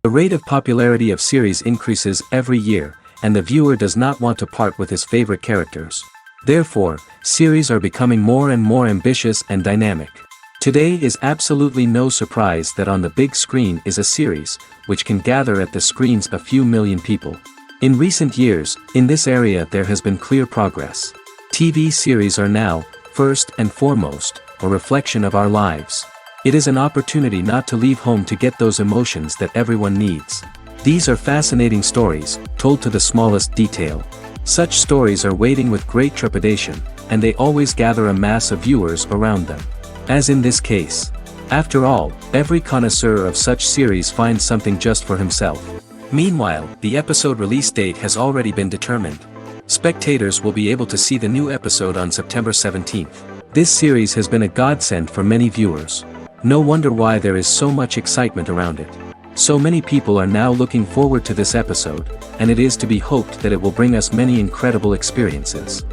The rate of popularity of series increases every year, and the viewer does not want to part with his favorite characters. Therefore, series are becoming more and more ambitious and dynamic. Today is absolutely no surprise that on the big screen is a series, which can gather at the screens a few million people. In recent years, in this area there has been clear progress. TV series are now, first and foremost, a reflection of our lives. It is an opportunity not to leave home to get those emotions that everyone needs. These are fascinating stories, told to the smallest detail. Such stories are waiting with great trepidation, and they always gather a mass of viewers around them. As in this case. After all, every connoisseur of such series finds something just for himself. Meanwhile, the episode release date has already been determined. Spectators will be able to see the new episode on September 17th. This series has been a godsend for many viewers. No wonder why there is so much excitement around it. So many people are now looking forward to this episode, and it is to be hoped that it will bring us many incredible experiences.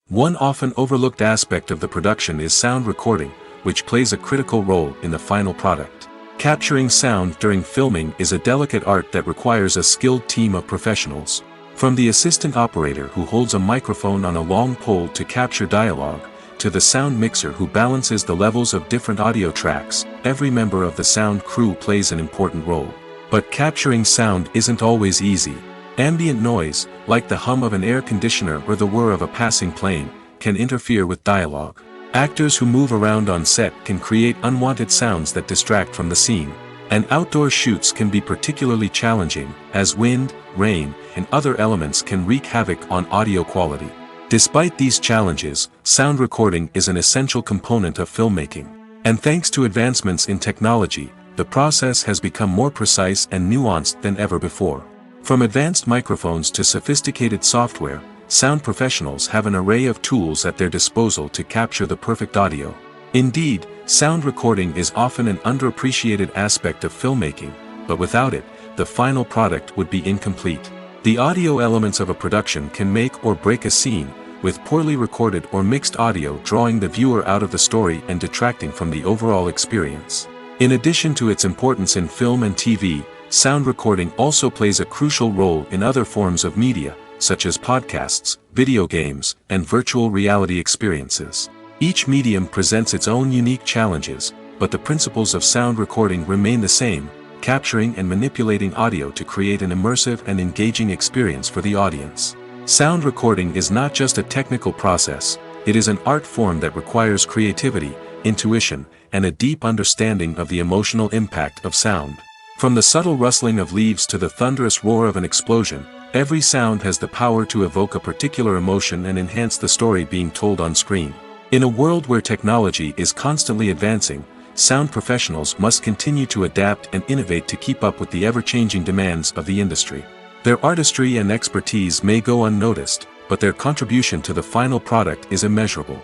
One often overlooked aspect of the production is sound recording, which plays a critical role in the final product. Capturing sound during filming is a delicate art that requires a skilled team of professionals. From the assistant operator who holds a microphone on a long pole to capture dialogue, to the sound mixer who balances the levels of different audio tracks, every member of the sound crew plays an important role. But capturing sound isn't always easy. Ambient noise, like the hum of an air conditioner or the whir of a passing plane, can interfere with dialogue. Actors who move around on set can create unwanted sounds that distract from the scene. And outdoor shoots can be particularly challenging, as wind, rain, and other elements can wreak havoc on audio quality. Despite these challenges, sound recording is an essential component of filmmaking. And thanks to advancements in technology, the process has become more precise and nuanced than ever before. From advanced microphones to sophisticated software, sound professionals have an array of tools at their disposal to capture the perfect audio. Indeed, sound recording is often an underappreciated aspect of filmmaking, but without it, the final product would be incomplete. The audio elements of a production can make or break a scene, with poorly recorded or mixed audio drawing the viewer out of the story and detracting from the overall experience. In addition to its importance in film and TV, sound recording also plays a crucial role in other forms of media, such as podcasts, video games, and virtual reality experiences. Each medium presents its own unique challenges, but the principles of sound recording remain the same, capturing and manipulating audio to create an immersive and engaging experience for the audience. Sound recording is not just a technical process, it is an art form that requires creativity, intuition, and a deep understanding of the emotional impact of sound. From the subtle rustling of leaves to the thunderous roar of an explosion, every sound has the power to evoke a particular emotion and enhance the story being told on screen. In a world where technology is constantly advancing, sound professionals must continue to adapt and innovate to keep up with the ever-changing demands of the industry. Their artistry and expertise may go unnoticed, but their contribution to the final product is immeasurable.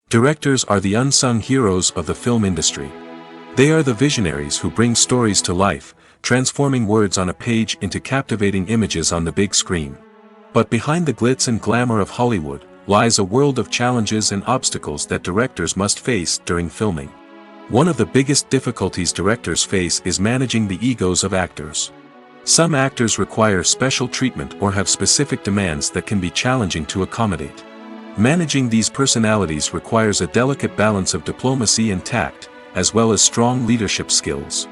Directors are the unsung heroes of the film industry. They are the visionaries who bring stories to life, transforming words on a page into captivating images on the big screen. But behind the glitz and glamour of Hollywood, lies a world of challenges and obstacles that directors must face during filming. One of the biggest difficulties directors face is managing the egos of actors. Some actors require special treatment or have specific demands that can be challenging to accommodate. Managing these personalities requires a delicate balance of diplomacy and tact, as well as strong leadership skills.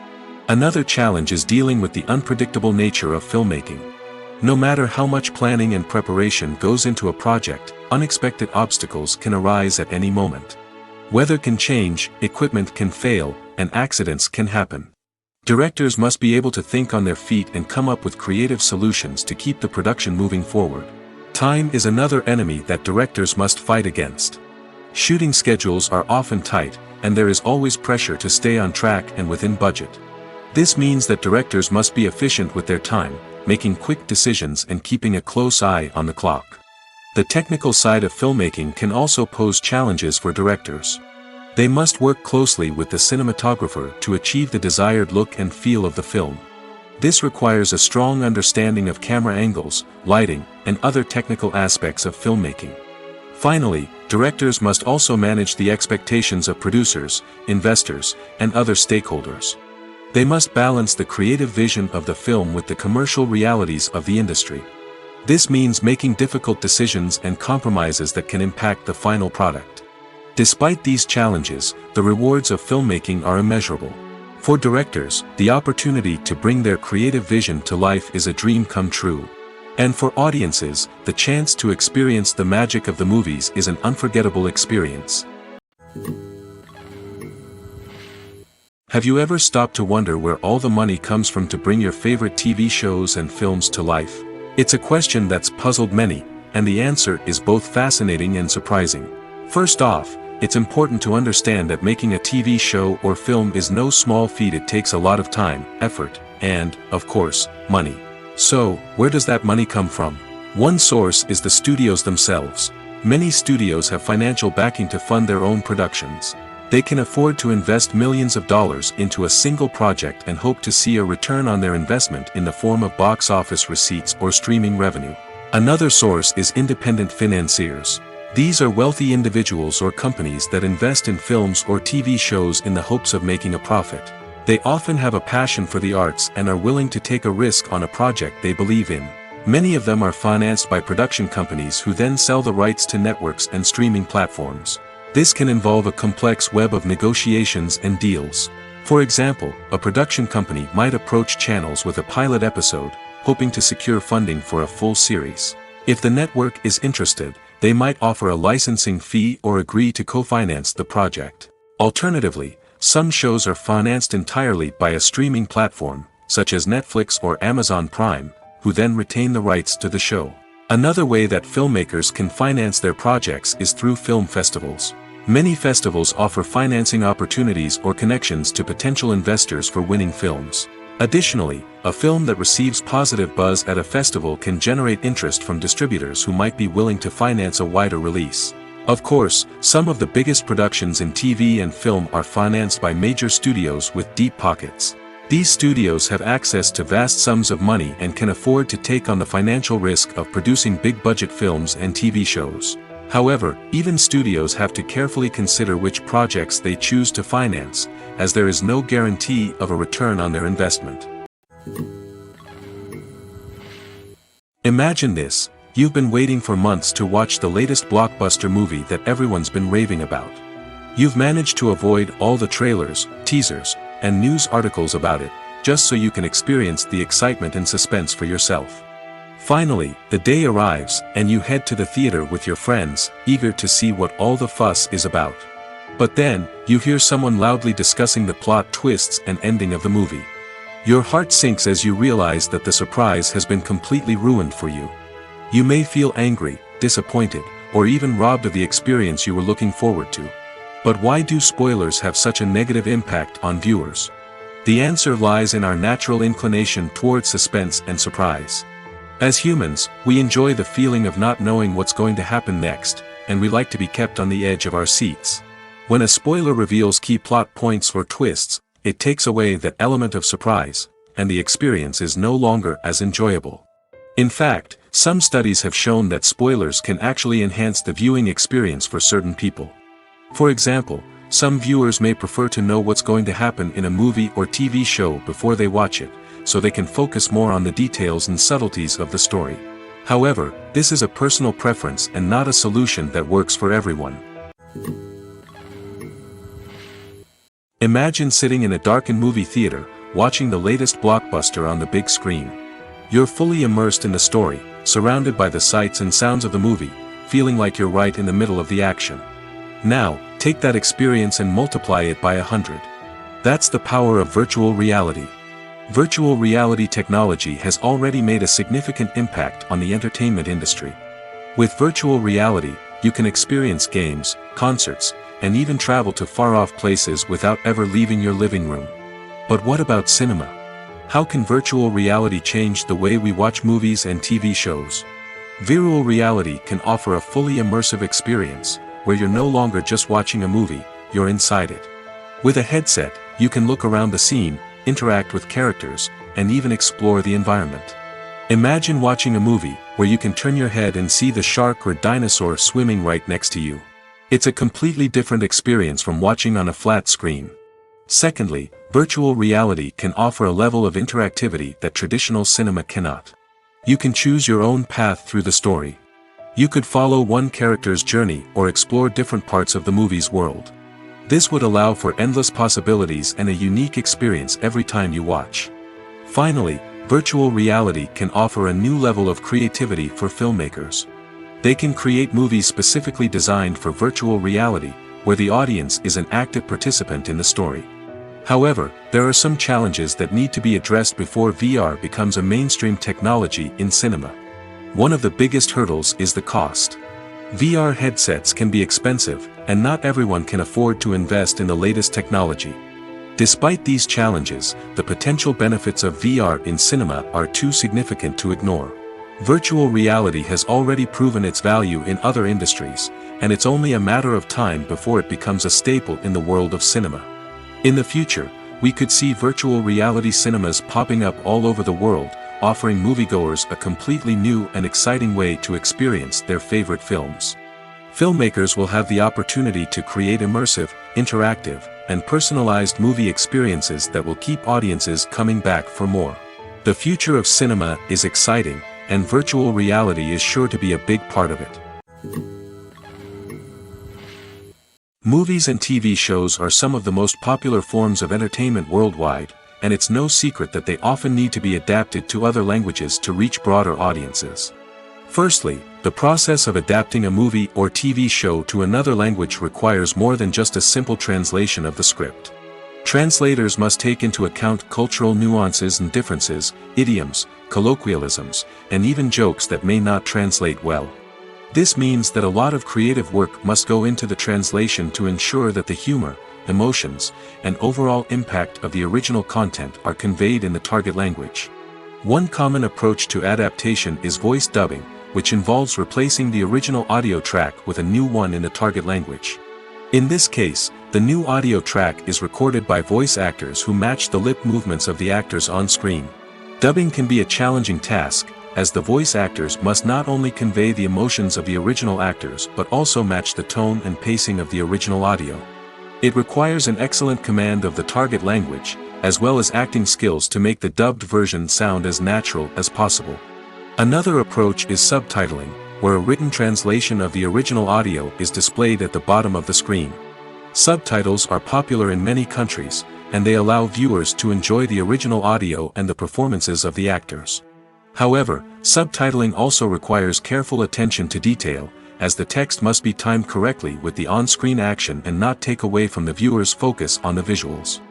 Another challenge is dealing with the unpredictable nature of filmmaking. No matter how much planning and preparation goes into a project, unexpected obstacles can arise at any moment. Weather can change, equipment can fail, and accidents can happen. Directors must be able to think on their feet and come up with creative solutions to keep the production moving forward. Time is another enemy that directors must fight against. Shooting schedules are often tight, and there is always pressure to stay on track and within budget. This means that directors must be efficient with their time, making quick decisions and keeping a close eye on the clock. The technical side of filmmaking can also pose challenges for directors. They must work closely with the cinematographer to achieve the desired look and feel of the film. This requires a strong understanding of camera angles, lighting, and other technical aspects of filmmaking. Finally, directors must also manage the expectations of producers, investors, and other stakeholders. They must balance the creative vision of the film with the commercial realities of the industry. This means making difficult decisions and compromises that can impact the final product. Despite these challenges, the rewards of filmmaking are immeasurable. For directors, the opportunity to bring their creative vision to life is a dream come true. And for audiences, the chance to experience the magic of the movies is an unforgettable experience. Have you ever stopped to wonder where all the money comes from to bring your favorite TV shows and films to life? It's a question that's puzzled many, and the answer is both fascinating and surprising. First off, it's important to understand that making a TV show or film is no small feat. It takes a lot of time, effort, and, of course, money. So, where does that money come from? One source is the studios themselves. Many studios have financial backing to fund their own productions. They can afford to invest millions of dollars into a single project and hope to see a return on their investment in the form of box office receipts or streaming revenue. Another source is independent financiers. These are wealthy individuals or companies that invest in films or TV shows in the hopes of making a profit. They often have a passion for the arts and are willing to take a risk on a project they believe in. Many of them are financed by production companies who then sell the rights to networks and streaming platforms. This can involve a complex web of negotiations and deals. For example, a production company might approach channels with a pilot episode, hoping to secure funding for a full series. If the network is interested, they might offer a licensing fee or agree to co-finance the project. Alternatively, some shows are financed entirely by a streaming platform, such as Netflix or Amazon Prime, who then retain the rights to the show. Another way that filmmakers can finance their projects is through film festivals. Many festivals offer financing opportunities or connections to potential investors for winning films. Additionally, a film that receives positive buzz at a festival can generate interest from distributors who might be willing to finance a wider release. Of course, some of the biggest productions in TV and film are financed by major studios with deep pockets. These studios have access to vast sums of money and can afford to take on the financial risk of producing big-budget films and TV shows. However, even studios have to carefully consider which projects they choose to finance, as there is no guarantee of a return on their investment. Imagine this. You've been waiting for months to watch the latest blockbuster movie that everyone's been raving about. You've managed to avoid all the trailers, teasers, and news articles about it, just so you can experience the excitement and suspense for yourself. Finally, the day arrives, and you head to the theater with your friends, eager to see what all the fuss is about. But then, you hear someone loudly discussing the plot twists and ending of the movie. Your heart sinks as you realize that the surprise has been completely ruined for you. You may feel angry, disappointed, or even robbed of the experience you were looking forward to. But why do spoilers have such a negative impact on viewers? The answer lies in our natural inclination towards suspense and surprise. As humans, we enjoy the feeling of not knowing what's going to happen next, and we like to be kept on the edge of our seats. When a spoiler reveals key plot points or twists, it takes away that element of surprise, and the experience is no longer as enjoyable. In fact, some studies have shown that spoilers can actually enhance the viewing experience for certain people. For example, some viewers may prefer to know what's going to happen in a movie or TV show before they watch it, so they can focus more on the details and subtleties of the story. However, this is a personal preference and not a solution that works for everyone. Imagine sitting in a darkened movie theater, watching the latest blockbuster on the big screen. You're fully immersed in the story, surrounded by the sights and sounds of the movie, feeling like you're right in the middle of the action. Now, take that experience and multiply it by 100. That's the power of virtual reality. Virtual reality technology has already made a significant impact on the entertainment industry. With virtual reality, you can experience games, concerts, and even travel to far-off places without ever leaving your living room. But what about cinema? How can virtual reality change the way we watch movies and TV shows? Virtual reality can offer a fully immersive experience, where you're no longer just watching a movie, you're inside it. With a headset, you can look around the scene, interact with characters, and even explore the environment. Imagine watching a movie where you can turn your head and see the shark or dinosaur swimming right next to you. It's a completely different experience from watching on a flat screen. Secondly, virtual reality can offer a level of interactivity that traditional cinema cannot. You can choose your own path through the story. You could follow one character's journey or explore different parts of the movie's world. This would allow for endless possibilities and a unique experience every time you watch. Finally, virtual reality can offer a new level of creativity for filmmakers. They can create movies specifically designed for virtual reality, where the audience is an active participant in the story. However, there are some challenges that need to be addressed before VR becomes a mainstream technology in cinema. One of the biggest hurdles is the cost. VR headsets can be expensive, and not everyone can afford to invest in the latest technology. Despite these challenges, the potential benefits of VR in cinema are too significant to ignore. Virtual reality has already proven its value in other industries, and it's only a matter of time before it becomes a staple in the world of cinema. In the future, we could see virtual reality cinemas popping up all over the world, offering moviegoers a completely new and exciting way to experience their favorite films. Filmmakers will have the opportunity to create immersive, interactive, and personalized movie experiences that will keep audiences coming back for more. The future of cinema is exciting, and virtual reality is sure to be a big part of it. Movies and TV shows are some of the most popular forms of entertainment worldwide, and it's no secret that they often need to be adapted to other languages to reach broader audiences. Firstly, the process of adapting a movie or TV show to another language requires more than just a simple translation of the script. Translators must take into account cultural nuances and differences, idioms, colloquialisms, and even jokes that may not translate well. This means that a lot of creative work must go into the translation to ensure that the humor, emotions, and overall impact of the original content are conveyed in the target language. One common approach to adaptation is voice dubbing, which involves replacing the original audio track with a new one in the target language. In this case, the new audio track is recorded by voice actors who match the lip movements of the actors on screen. Dubbing can be a challenging task, as the voice actors must not only convey the emotions of the original actors but also match the tone and pacing of the original audio. It requires an excellent command of the target language, as well as acting skills to make the dubbed version sound as natural as possible. Another approach is subtitling, where a written translation of the original audio is displayed at the bottom of the screen. Subtitles are popular in many countries, and they allow viewers to enjoy the original audio and the performances of the actors. However, subtitling also requires careful attention to detail, as the text must be timed correctly with the on-screen action and not take away from the viewer's focus on the visuals.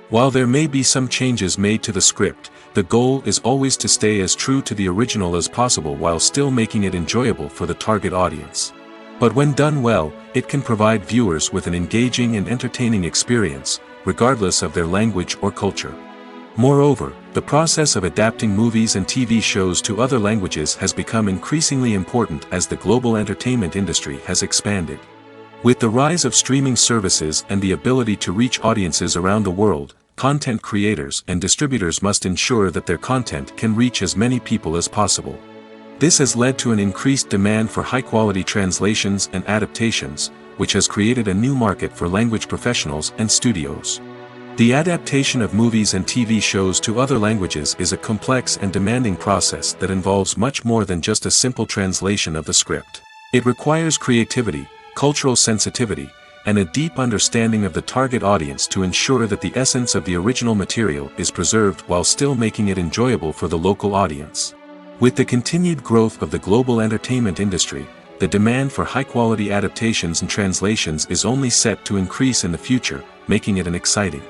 While there may be some changes made to the script, the goal is always to stay as true to the original as possible while still making it enjoyable for the target audience. But when done well, it can provide viewers with an engaging and entertaining experience, regardless of their language or culture. Moreover, the process of adapting movies and TV shows to other languages has become increasingly important as the global entertainment industry has expanded. With the rise of streaming services and the ability to reach audiences around the world, content creators and distributors must ensure that their content can reach as many people as possible. This has led to an increased demand for high-quality translations and adaptations, which has created a new market for language professionals and studios. The adaptation of movies and TV shows to other languages is a complex and demanding process that involves much more than just a simple translation of the script. It requires creativity, cultural sensitivity, and a deep understanding of the target audience to ensure that the essence of the original material is preserved while still making it enjoyable for the local audience. With the continued growth of the global entertainment industry, the demand for high-quality adaptations and translations is only set to increase in the future, making it exciting.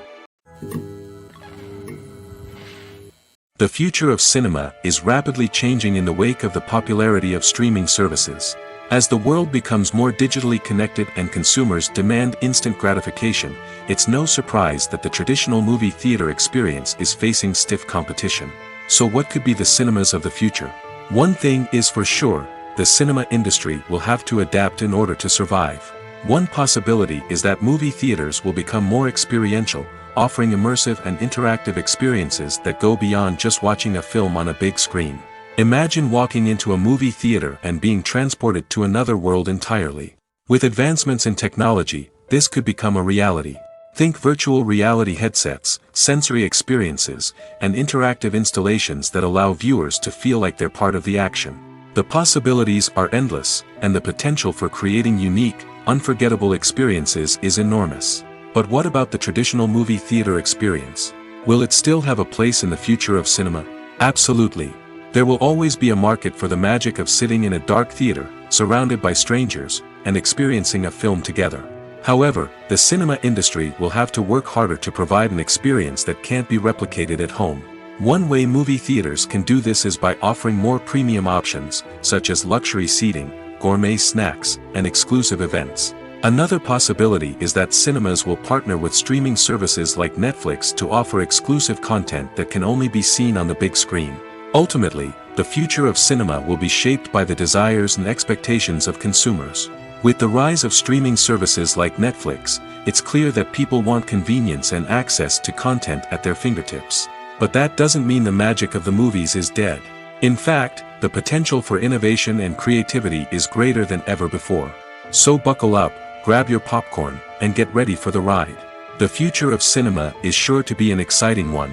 The future of cinema is rapidly changing in the wake of the popularity of streaming services. As the world becomes more digitally connected and consumers demand instant gratification, it's no surprise that the traditional movie theater experience is facing stiff competition. So what could be the cinemas of the future? One thing is for sure, the cinema industry will have to adapt in order to survive. One possibility is that movie theaters will become more experiential, offering immersive and interactive experiences that go beyond just watching a film on a big screen. Imagine walking into a movie theater and being transported to another world entirely. With advancements in technology, this could become a reality. Think virtual reality headsets, sensory experiences, and interactive installations that allow viewers to feel like they're part of the action. The possibilities are endless, and the potential for creating unique, unforgettable experiences is enormous. But what about the traditional movie theater experience? Will it still have a place in the future of cinema? Absolutely. There will always be a market for the magic of sitting in a dark theater, surrounded by strangers, and experiencing a film together. However, the cinema industry will have to work harder to provide an experience that can't be replicated at home. One way movie theaters can do this is by offering more premium options, such as luxury seating, gourmet snacks, and exclusive events. Another possibility is that cinemas will partner with streaming services like Netflix to offer exclusive content that can only be seen on the big screen. Ultimately, the future of cinema will be shaped by the desires and expectations of consumers. With the rise of streaming services like Netflix, it's clear that people want convenience and access to content at their fingertips. But that doesn't mean the magic of the movies is dead. In fact, the potential for innovation and creativity is greater than ever before. So buckle up, grab your popcorn, and get ready for the ride. The future of cinema is sure to be an exciting one.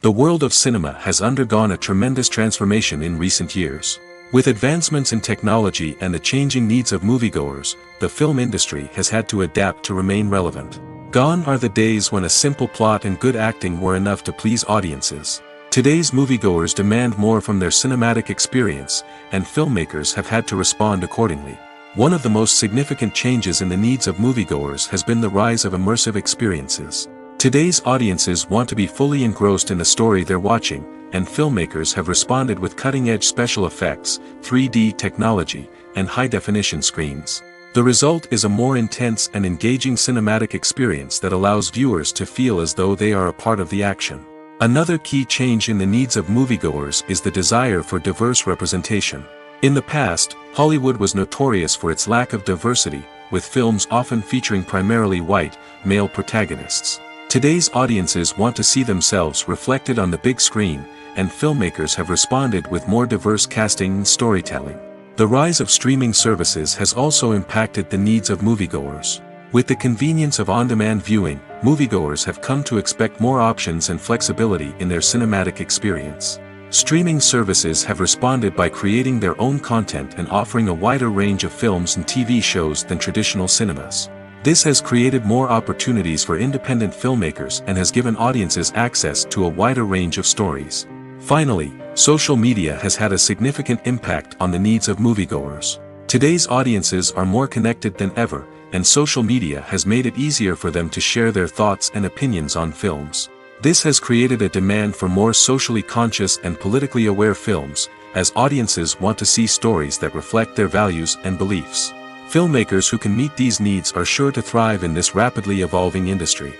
The world of cinema has undergone a tremendous transformation in recent years. With advancements in technology and the changing needs of moviegoers, the film industry has had to adapt to remain relevant. Gone are the days when a simple plot and good acting were enough to please audiences. Today's moviegoers demand more from their cinematic experience, and filmmakers have had to respond accordingly. One of the most significant changes in the needs of moviegoers has been the rise of immersive experiences. Today's audiences want to be fully engrossed in the story they're watching, and filmmakers have responded with cutting-edge special effects, 3D technology, and high-definition screens. The result is a more intense and engaging cinematic experience that allows viewers to feel as though they are a part of the action. Another key change in the needs of moviegoers is the desire for diverse representation. In the past, Hollywood was notorious for its lack of diversity, with films often featuring primarily white, male protagonists. Today's audiences want to see themselves reflected on the big screen, and filmmakers have responded with more diverse casting and storytelling. The rise of streaming services has also impacted the needs of moviegoers. With the convenience of on-demand viewing, moviegoers have come to expect more options and flexibility in their cinematic experience. Streaming services have responded by creating their own content and offering a wider range of films and TV shows than traditional cinemas. This has created more opportunities for independent filmmakers and has given audiences access to a wider range of stories. Finally, social media has had a significant impact on the needs of moviegoers. Today's audiences are more connected than ever, and social media has made it easier for them to share their thoughts and opinions on films. This has created a demand for more socially conscious and politically aware films, as audiences want to see stories that reflect their values and beliefs. Filmmakers who can meet these needs are sure to thrive in this rapidly evolving industry.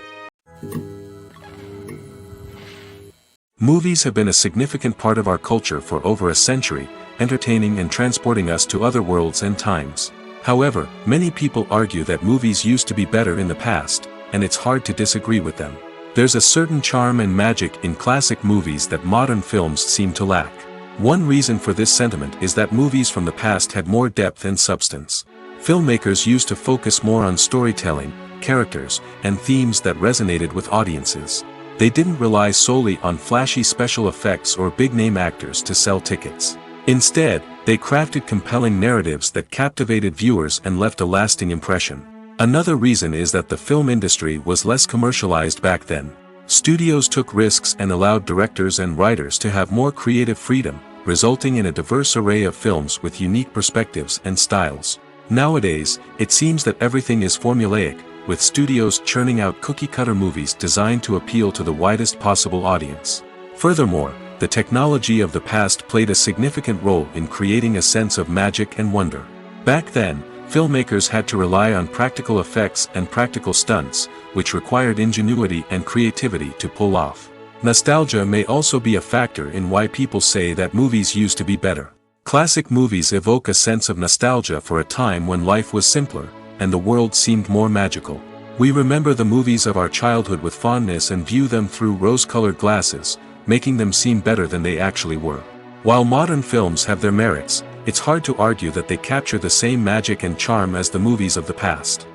Movies have been a significant part of our culture for over a century, entertaining and transporting us to other worlds and times. However, many people argue that movies used to be better in the past, and it's hard to disagree with them. There's a certain charm and magic in classic movies that modern films seem to lack. One reason for this sentiment is that movies from the past had more depth and substance. Filmmakers used to focus more on storytelling, characters, and themes that resonated with audiences. They didn't rely solely on flashy special effects or big-name actors to sell tickets. Instead, they crafted compelling narratives that captivated viewers and left a lasting impression. Another reason is that the film industry was less commercialized back then. Studios took risks and allowed directors and writers to have more creative freedom, resulting in a diverse array of films with unique perspectives and styles. Nowadays, it seems that everything is formulaic, with studios churning out cookie-cutter movies designed to appeal to the widest possible audience. Furthermore, the technology of the past played a significant role in creating a sense of magic and wonder. Back then, filmmakers had to rely on practical effects and practical stunts, which required ingenuity and creativity to pull off. Nostalgia may also be a factor in why people say that movies used to be better. Classic movies evoke a sense of nostalgia for a time when life was simpler, and the world seemed more magical. We remember the movies of our childhood with fondness and view them through rose-colored glasses, making them seem better than they actually were. While modern films have their merits, it's hard to argue that they capture the same magic and charm as the movies of the past.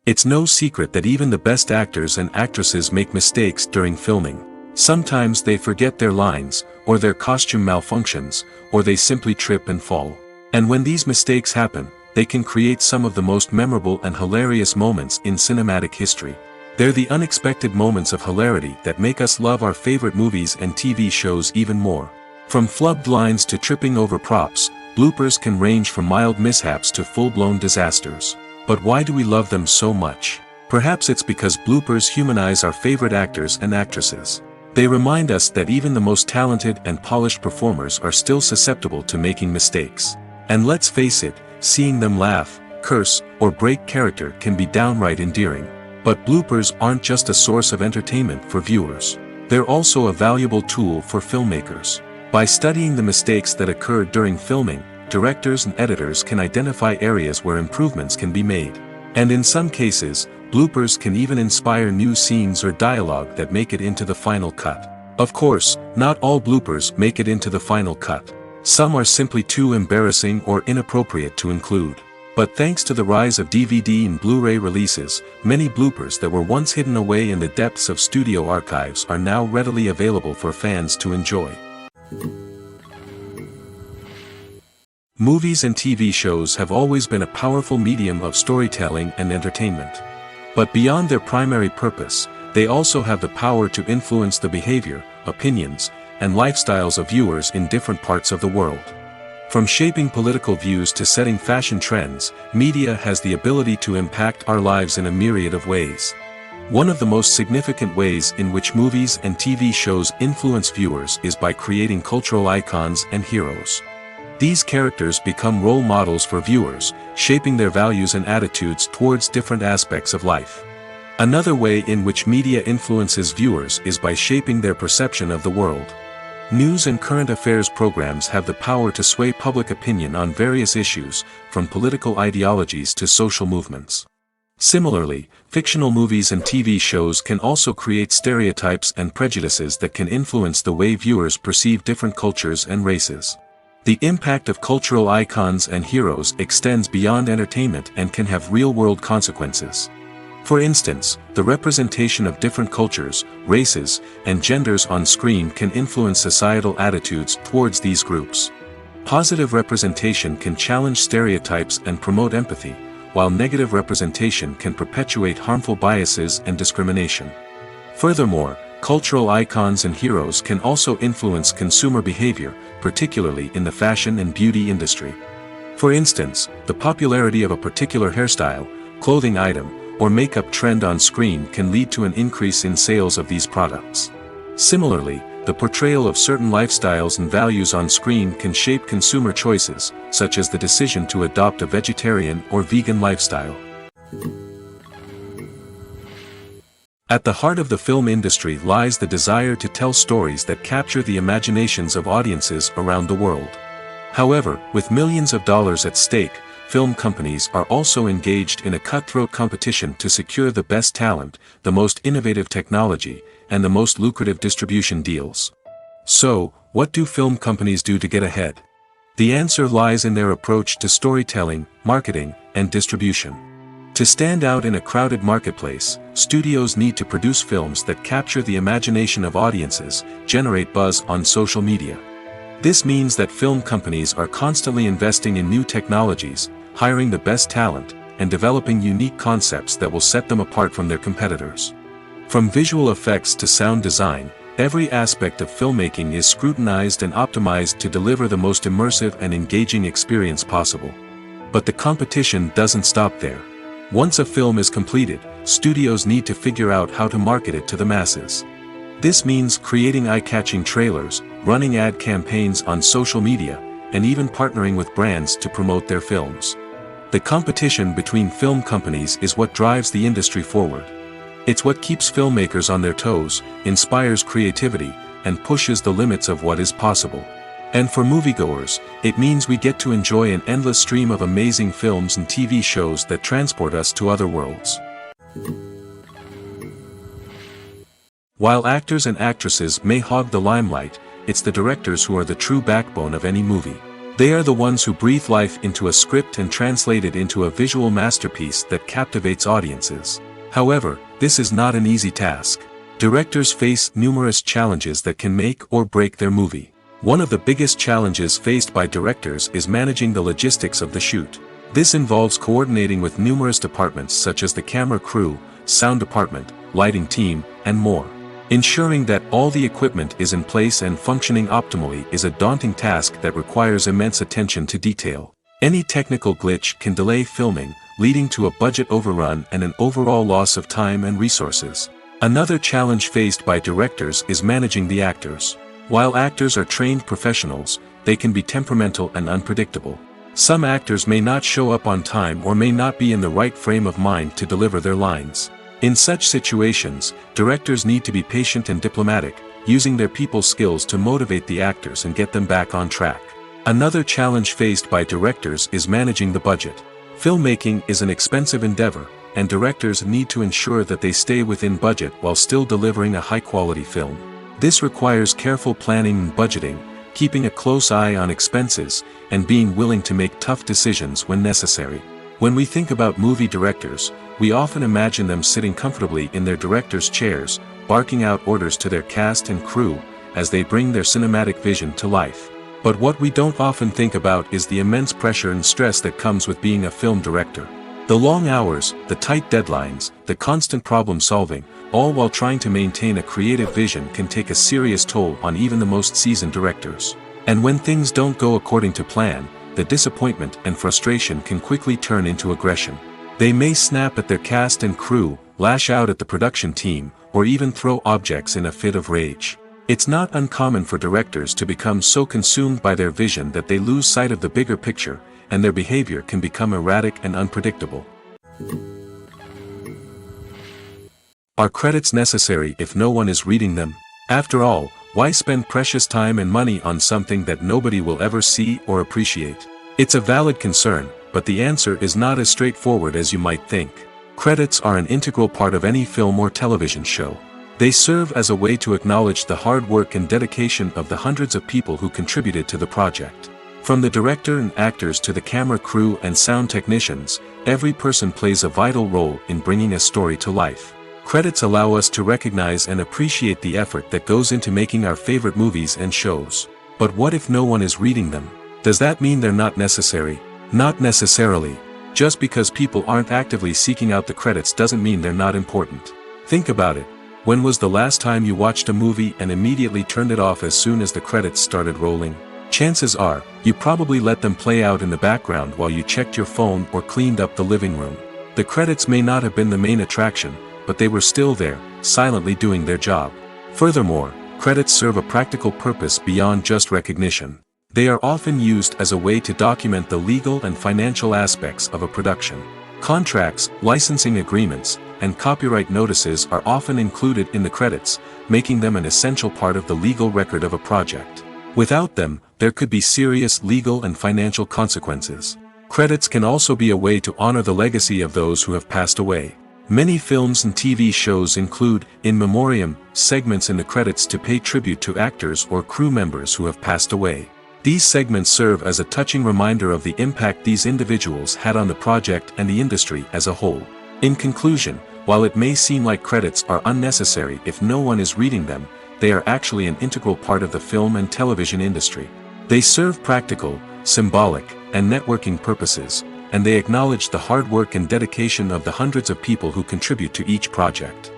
It's no secret that even the best actors and actresses make mistakes during filming. Sometimes they forget their lines, or their costume malfunctions, or they simply trip and fall. And when these mistakes happen, they can create some of the most memorable and hilarious moments in cinematic history. They're the unexpected moments of hilarity that make us love our favorite movies and TV shows even more. From flubbed lines to tripping over props, bloopers can range from mild mishaps to full-blown disasters. But why do we love them so much? Perhaps it's because bloopers humanize our favorite actors and actresses. They remind us that even the most talented and polished performers are still susceptible to making mistakes. And let's face it, seeing them laugh, curse, or break character can be downright endearing. But bloopers aren't just a source of entertainment for viewers. They're also a valuable tool for filmmakers. By studying the mistakes that occurred during filming, directors and editors can identify areas where improvements can be made. And in some cases, bloopers can even inspire new scenes or dialogue that make it into the final cut. Of course, not all bloopers make it into the final cut. Some are simply too embarrassing or inappropriate to include. But thanks to the rise of DVD and Blu-ray releases, many bloopers that were once hidden away in the depths of studio archives are now readily available for fans to enjoy. Movies and TV shows have always been a powerful medium of storytelling and entertainment. But beyond their primary purpose, they also have the power to influence the behavior, opinions, and lifestyles of viewers in different parts of the world. From shaping political views to setting fashion trends, media has the ability to impact our lives in a myriad of ways. One of the most significant ways in which movies and TV shows influence viewers is by creating cultural icons and heroes. These characters become role models for viewers, shaping their values and attitudes towards different aspects of life. Another way in which media influences viewers is by shaping their perception of the world. News and current affairs programs have the power to sway public opinion on various issues, from political ideologies to social movements. Similarly, fictional movies and TV shows can also create stereotypes and prejudices that can influence the way viewers perceive different cultures and races. The impact of cultural icons and heroes extends beyond entertainment and can have real-world consequences. For instance, the representation of different cultures, races, and genders on screen can influence societal attitudes towards these groups. Positive representation can challenge stereotypes and promote empathy, while negative representation can perpetuate harmful biases and discrimination. Furthermore, cultural icons and heroes can also influence consumer behavior, particularly in the fashion and beauty industry. For instance, the popularity of a particular hairstyle, clothing item, or makeup trend on screen can lead to an increase in sales of these products. Similarly, the portrayal of certain lifestyles and values on screen can shape consumer choices, such as the decision to adopt a vegetarian or vegan lifestyle. At the heart of the film industry lies the desire to tell stories that capture the imaginations of audiences around the world. However, with millions of dollars at stake, film companies are also engaged in a cutthroat competition to secure the best talent, the most innovative technology, and the most lucrative distribution deals. So, what do film companies do to get ahead? The answer lies in their approach to storytelling, marketing, and distribution. To stand out in a crowded marketplace, studios need to produce films that capture the imagination of audiences, generate buzz on social media. This means that film companies are constantly investing in new technologies, hiring the best talent, and developing unique concepts that will set them apart from their competitors. From visual effects to sound design, every aspect of filmmaking is scrutinized and optimized to deliver the most immersive and engaging experience possible. But the competition doesn't stop there. Once a film is completed, studios need to figure out how to market it to the masses. This means creating eye-catching trailers, running ad campaigns on social media, and even partnering with brands to promote their films. The competition between film companies is what drives the industry forward. It's what keeps filmmakers on their toes, inspires creativity, and pushes the limits of what is possible. And for moviegoers, it means we get to enjoy an endless stream of amazing films and TV shows that transport us to other worlds. While actors and actresses may hog the limelight, it's the directors who are the true backbone of any movie. They are the ones who breathe life into a script and translate it into a visual masterpiece that captivates audiences. However, this is not an easy task. Directors face numerous challenges that can make or break their movie. One of the biggest challenges faced by directors is managing the logistics of the shoot. This involves coordinating with numerous departments such as the camera crew, sound department, lighting team, and more. Ensuring that all the equipment is in place and functioning optimally is a daunting task that requires immense attention to detail. Any technical glitch can delay filming, leading to a budget overrun and an overall loss of time and resources. Another challenge faced by directors is managing the actors. While actors are trained professionals, they can be temperamental and unpredictable. Some actors may not show up on time or may not be in the right frame of mind to deliver their lines. In such situations, directors need to be patient and diplomatic, using their people skills to motivate the actors and get them back on track. Another challenge faced by directors is managing the budget. Filmmaking is an expensive endeavor, and directors need to ensure that they stay within budget while still delivering a high-quality film. This requires careful planning and budgeting, keeping a close eye on expenses, and being willing to make tough decisions when necessary. When we think about movie directors, we often imagine them sitting comfortably in their director's chairs, barking out orders to their cast and crew, as they bring their cinematic vision to life. But what we don't often think about is the immense pressure and stress that comes with being a film director. The long hours, the tight deadlines, the constant problem solving, all while trying to maintain a creative vision can take a serious toll on even the most seasoned directors. And when things don't go according to plan, the disappointment and frustration can quickly turn into aggression. They may snap at their cast and crew, lash out at the production team, or even throw objects in a fit of rage. It's not uncommon for directors to become so consumed by their vision that they lose sight of the bigger picture, and their behavior can become erratic and unpredictable. Are credits necessary if no one is reading them? After all, why spend precious time and money on something that nobody will ever see or appreciate? It's a valid concern, but the answer is not as straightforward as you might think. Credits are an integral part of any film or television show. They serve as a way to acknowledge the hard work and dedication of the hundreds of people who contributed to the project. From the director and actors to the camera crew and sound technicians, every person plays a vital role in bringing a story to life. Credits allow us to recognize and appreciate the effort that goes into making our favorite movies and shows. But what if no one is reading them? Does that mean they're not necessary? Not necessarily. Just because people aren't actively seeking out the credits doesn't mean they're not important. Think about it. When was the last time you watched a movie and immediately turned it off as soon as the credits started rolling? Chances are, you probably let them play out in the background while you checked your phone or cleaned up the living room. The credits may not have been the main attraction, but they were still there, silently doing their job. Furthermore, credits serve a practical purpose beyond just recognition. They are often used as a way to document the legal and financial aspects of a production. Contracts, licensing agreements, and copyright notices are often included in the credits, making them an essential part of the legal record of a project. Without them, there could be serious legal and financial consequences. Credits can also be a way to honor the legacy of those who have passed away. Many films and TV shows include, in memoriam, segments in the credits to pay tribute to actors or crew members who have passed away. These segments serve as a touching reminder of the impact these individuals had on the project and the industry as a whole. In conclusion, while it may seem like credits are unnecessary if no one is reading them, they are actually an integral part of the film and television industry. They serve practical, symbolic, and networking purposes, and they acknowledge the hard work and dedication of the hundreds of people who contribute to each project.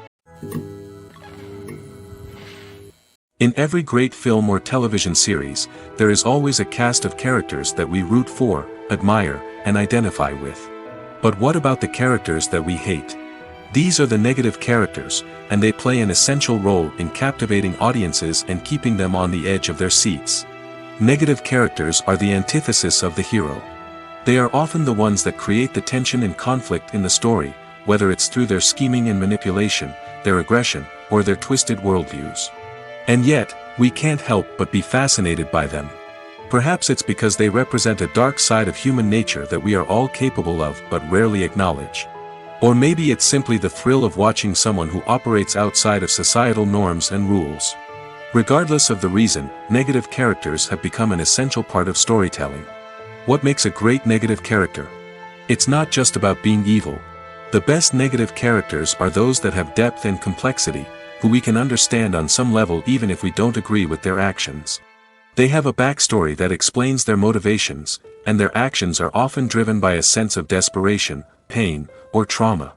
In every great film or television series, there is always a cast of characters that we root for, admire, and identify with. But what about the characters that we hate? These are the negative characters, and they play an essential role in captivating audiences and keeping them on the edge of their seats. Negative characters are the antithesis of the hero. They are often the ones that create the tension and conflict in the story, whether it's through their scheming and manipulation, their aggression, or their twisted worldviews. And yet, we can't help but be fascinated by them. Perhaps it's because they represent a dark side of human nature that we are all capable of but rarely acknowledge. Or maybe it's simply the thrill of watching someone who operates outside of societal norms and rules. Regardless of the reason, negative characters have become an essential part of storytelling. What makes a great negative character? It's not just about being evil. The best negative characters are those that have depth and complexity, who we can understand on some level even if we don't agree with their actions. They have a backstory that explains their motivations, and their actions are often driven by a sense of desperation, pain, or trauma.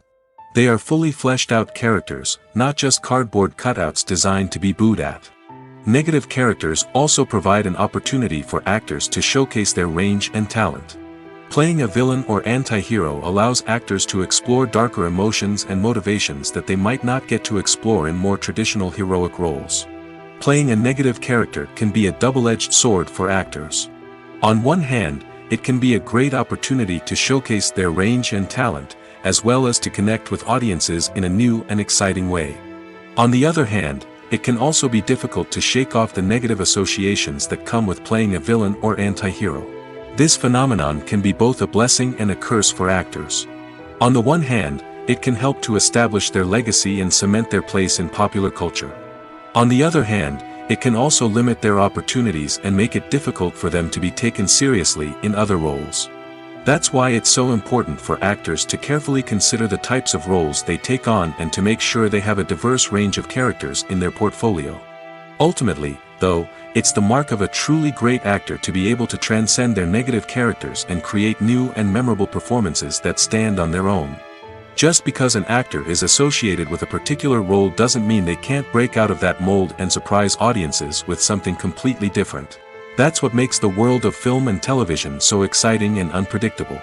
They are fully fleshed out characters, not just cardboard cutouts designed to be booed at. Negative characters also provide an opportunity for actors to showcase their range and talent. Playing a villain or anti-hero allows actors to explore darker emotions and motivations that they might not get to explore in more traditional heroic roles. Playing a negative character can be a double-edged sword for actors. On one hand, it can be a great opportunity to showcase their range and talent, as well as to connect with audiences in a new and exciting way. On the other hand, it can also be difficult to shake off the negative associations that come with playing a villain or anti-hero. This phenomenon can be both a blessing and a curse for actors. On the one hand, it can help to establish their legacy and cement their place in popular culture. On the other hand, it can also limit their opportunities and make it difficult for them to be taken seriously in other roles. That's why it's so important for actors to carefully consider the types of roles they take on and to make sure they have a diverse range of characters in their portfolio. Ultimately, though, it's the mark of a truly great actor to be able to transcend their negative characters and create new and memorable performances that stand on their own. Just because an actor is associated with a particular role doesn't mean they can't break out of that mold and surprise audiences with something completely different. That's what makes the world of film and television so exciting and unpredictable.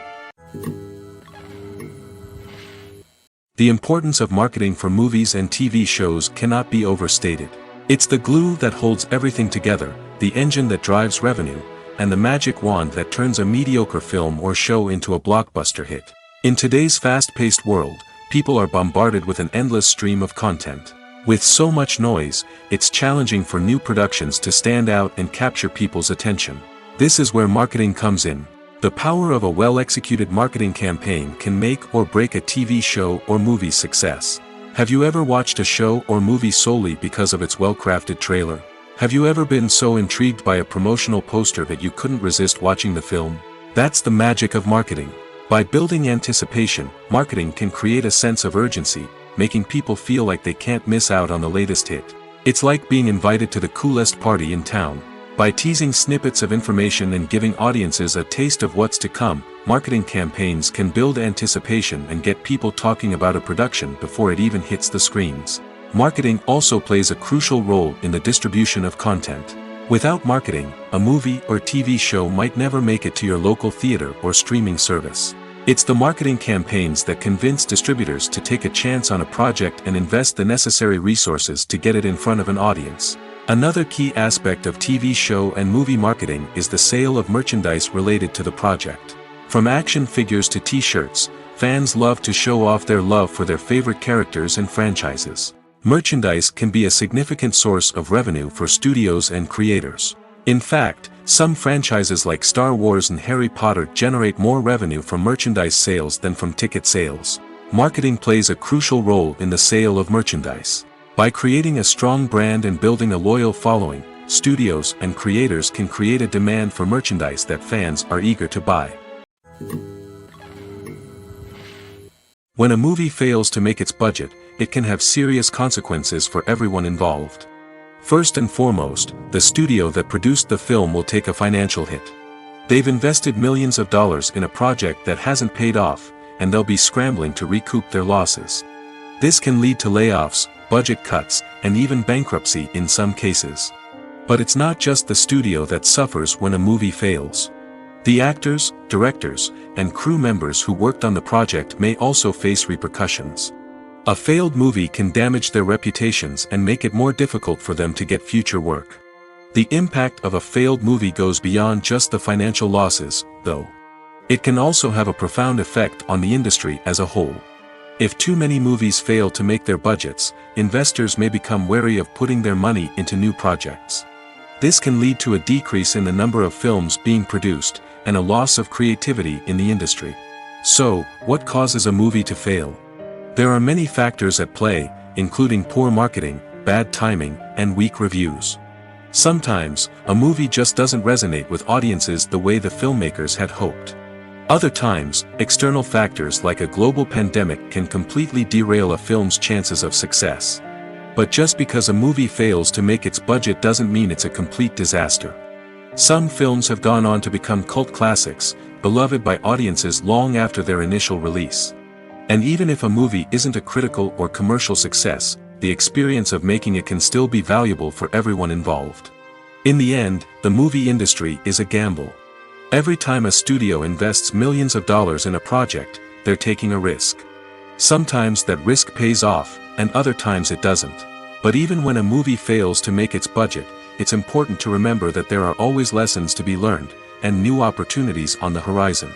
The importance of marketing for movies and TV shows cannot be overstated. It's the glue that holds everything together, the engine that drives revenue, and the magic wand that turns a mediocre film or show into a blockbuster hit. In today's fast-paced world, people are bombarded with an endless stream of content. With so much noise, it's challenging for new productions to stand out and capture people's attention. This is where marketing comes in. The power of a well-executed marketing campaign can make or break a TV show or movie's success. Have you ever watched a show or movie solely because of its well-crafted trailer? Have you ever been so intrigued by a promotional poster that you couldn't resist watching the film? That's the magic of marketing. By building anticipation, marketing can create a sense of urgency, making people feel like they can't miss out on the latest hit. It's like being invited to the coolest party in town. By teasing snippets of information and giving audiences a taste of what's to come, marketing campaigns can build anticipation and get people talking about a production before it even hits the screens. Marketing also plays a crucial role in the distribution of content. Without marketing, a movie or TV show might never make it to your local theater or streaming service. It's the marketing campaigns that convince distributors to take a chance on a project and invest the necessary resources to get it in front of an audience. Another key aspect of TV show and movie marketing is the sale of merchandise related to the project. From action figures to t-shirts, fans love to show off their love for their favorite characters and franchises. Merchandise can be a significant source of revenue for studios and creators. In fact, some franchises like Star Wars and Harry Potter generate more revenue from merchandise sales than from ticket sales. Marketing plays a crucial role in the sale of merchandise. By creating a strong brand and building a loyal following, studios and creators can create a demand for merchandise that fans are eager to buy. When a movie fails to make its budget, it can have serious consequences for everyone involved. First and foremost, the studio that produced the film will take a financial hit. They've invested millions of dollars in a project that hasn't paid off, and they'll be scrambling to recoup their losses. This can lead to layoffs, budget cuts, and even bankruptcy in some cases. But it's not just the studio that suffers when a movie fails. The actors, directors, and crew members who worked on the project may also face repercussions. A failed movie can damage their reputations and make it more difficult for them to get future work. The impact of a failed movie goes beyond just the financial losses, though. It can also have a profound effect on the industry as a whole. If too many movies fail to make their budgets, investors may become wary of putting their money into new projects. This can lead to a decrease in the number of films being produced, and a loss of creativity in the industry. So, what causes a movie to fail? There are many factors at play, including poor marketing, bad timing, and weak reviews. Sometimes, a movie just doesn't resonate with audiences the way the filmmakers had hoped. Other times, external factors like a global pandemic can completely derail a film's chances of success. But just because a movie fails to make its budget doesn't mean it's a complete disaster. Some films have gone on to become cult classics, beloved by audiences long after their initial release. And even if a movie isn't a critical or commercial success, the experience of making it can still be valuable for everyone involved. In the end, the movie industry is a gamble. Every time a studio invests millions of dollars in a project, they're taking a risk. Sometimes that risk pays off, and other times it doesn't. But even when a movie fails to make its budget, it's important to remember that there are always lessons to be learned, and new opportunities on the horizon.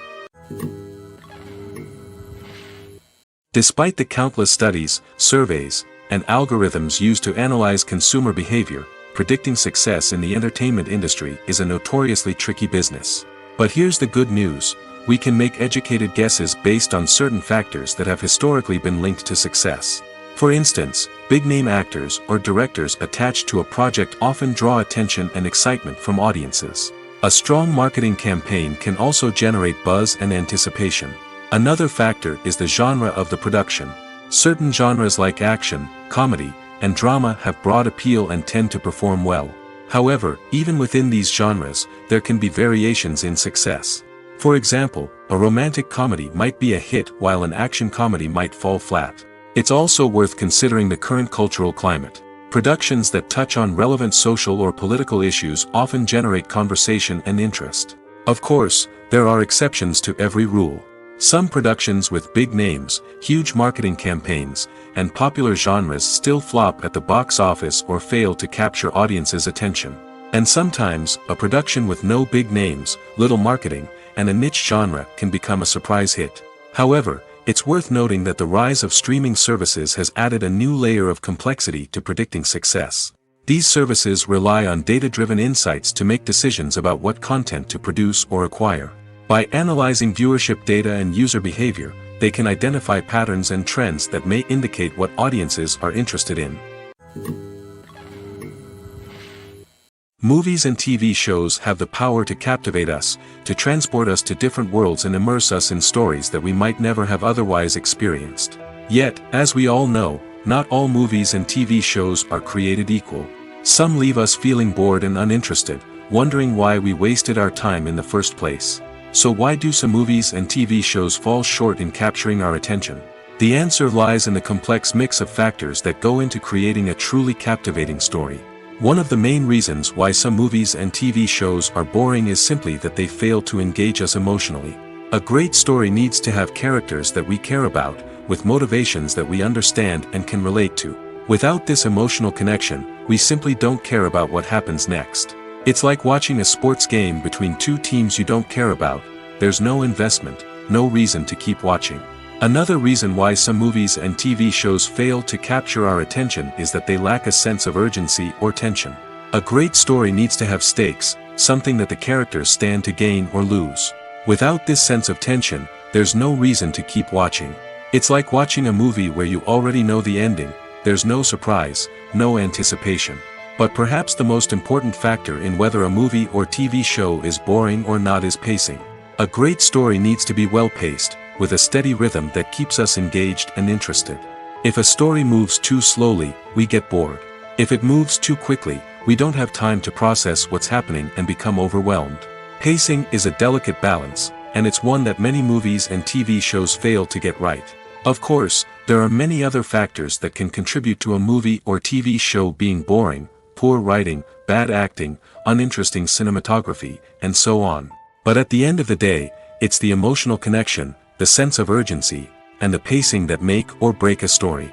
Despite the countless studies, surveys, and algorithms used to analyze consumer behavior, predicting success in the entertainment industry is a notoriously tricky business. But here's the good news: we can make educated guesses based on certain factors that have historically been linked to success. For instance, big-name actors or directors attached to a project often draw attention and excitement from audiences. A strong marketing campaign can also generate buzz and anticipation. Another factor is the genre of the production. Certain genres like action, comedy, and drama have broad appeal and tend to perform well. However, even within these genres, there can be variations in success. For example, a romantic comedy might be a hit while an action comedy might fall flat. It's also worth considering the current cultural climate. Productions that touch on relevant social or political issues often generate conversation and interest. Of course, there are exceptions to every rule. Some productions with big names, huge marketing campaigns, and popular genres still flop at the box office or fail to capture audiences' attention. And sometimes, a production with no big names, little marketing, and a niche genre can become a surprise hit. However, it's worth noting that the rise of streaming services has added a new layer of complexity to predicting success. These services rely on data-driven insights to make decisions about what content to produce or acquire. By analyzing viewership data and user behavior, they can identify patterns and trends that may indicate what audiences are interested in. Movies and TV shows have the power to captivate us, to transport us to different worlds and immerse us in stories that we might never have otherwise experienced. Yet, as we all know, not all movies and TV shows are created equal. Some leave us feeling bored and uninterested, wondering why we wasted our time in the first place. So why do some movies and TV shows fall short in capturing our attention? The answer lies in the complex mix of factors that go into creating a truly captivating story. One of the main reasons why some movies and TV shows are boring is simply that they fail to engage us emotionally. A great story needs to have characters that we care about, with motivations that we understand and can relate to. Without this emotional connection, we simply don't care about what happens next. It's like watching a sports game between two teams you don't care about. There's no investment, no reason to keep watching. Another reason why some movies and TV shows fail to capture our attention is that they lack a sense of urgency or tension. A great story needs to have stakes, something that the characters stand to gain or lose. Without this sense of tension, there's no reason to keep watching. It's like watching a movie where you already know the ending. There's no surprise, no anticipation. But perhaps the most important factor in whether a movie or TV show is boring or not is pacing. A great story needs to be well-paced, with a steady rhythm that keeps us engaged and interested. If a story moves too slowly, we get bored. If it moves too quickly, we don't have time to process what's happening and become overwhelmed. Pacing is a delicate balance, and it's one that many movies and TV shows fail to get right. Of course, there are many other factors that can contribute to a movie or TV show being boring: poor writing, bad acting, uninteresting cinematography, and so on. But at the end of the day, it's the emotional connection, the sense of urgency, and the pacing that make or break a story.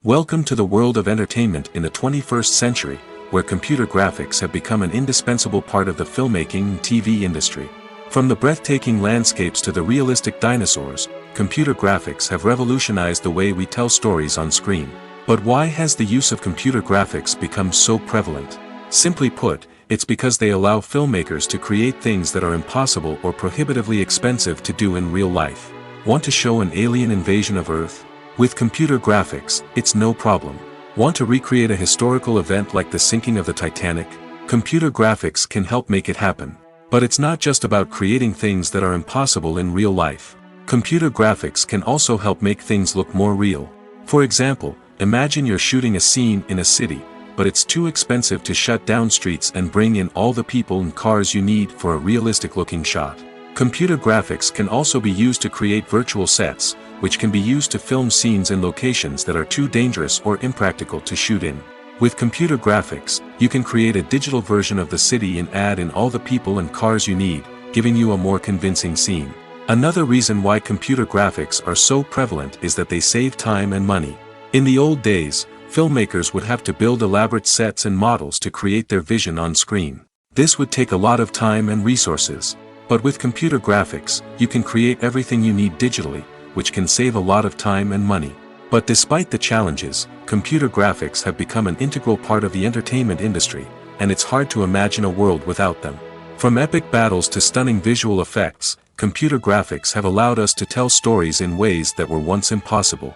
Welcome to the world of entertainment in the 21st century, where computer graphics have become an indispensable part of the filmmaking and TV industry. From the breathtaking landscapes to the realistic dinosaurs, computer graphics have revolutionized the way we tell stories on screen. But why has the use of computer graphics become so prevalent? Simply put, It's because they allow filmmakers to create things that are impossible or prohibitively expensive to do in real life. Want to show an alien invasion of Earth? With computer graphics, it's no problem. Want to recreate a historical event like the sinking of the Titanic? Computer graphics can help make it happen. But it's not just about creating things that are impossible in real life. Computer graphics can also help make things look more real. For example, imagine you're shooting a scene in a city, but it's too expensive to shut down streets and bring in all the people and cars you need for a realistic-looking shot. Computer graphics can also be used to create virtual sets, which can be used to film scenes in locations that are too dangerous or impractical to shoot in. With computer graphics, you can create a digital version of the city and add in all the people and cars you need, giving you a more convincing scene. Another reason why computer graphics are so prevalent is that they save time and money. In the old days, filmmakers would have to build elaborate sets and models to create their vision on screen. This would take a lot of time and resources. But with computer graphics, you can create everything you need digitally, which can save a lot of time and money. But despite the challenges, computer graphics have become an integral part of the entertainment industry, and it's hard to imagine a world without them. From epic battles to stunning visual effects, computer graphics have allowed us to tell stories in ways that were once impossible.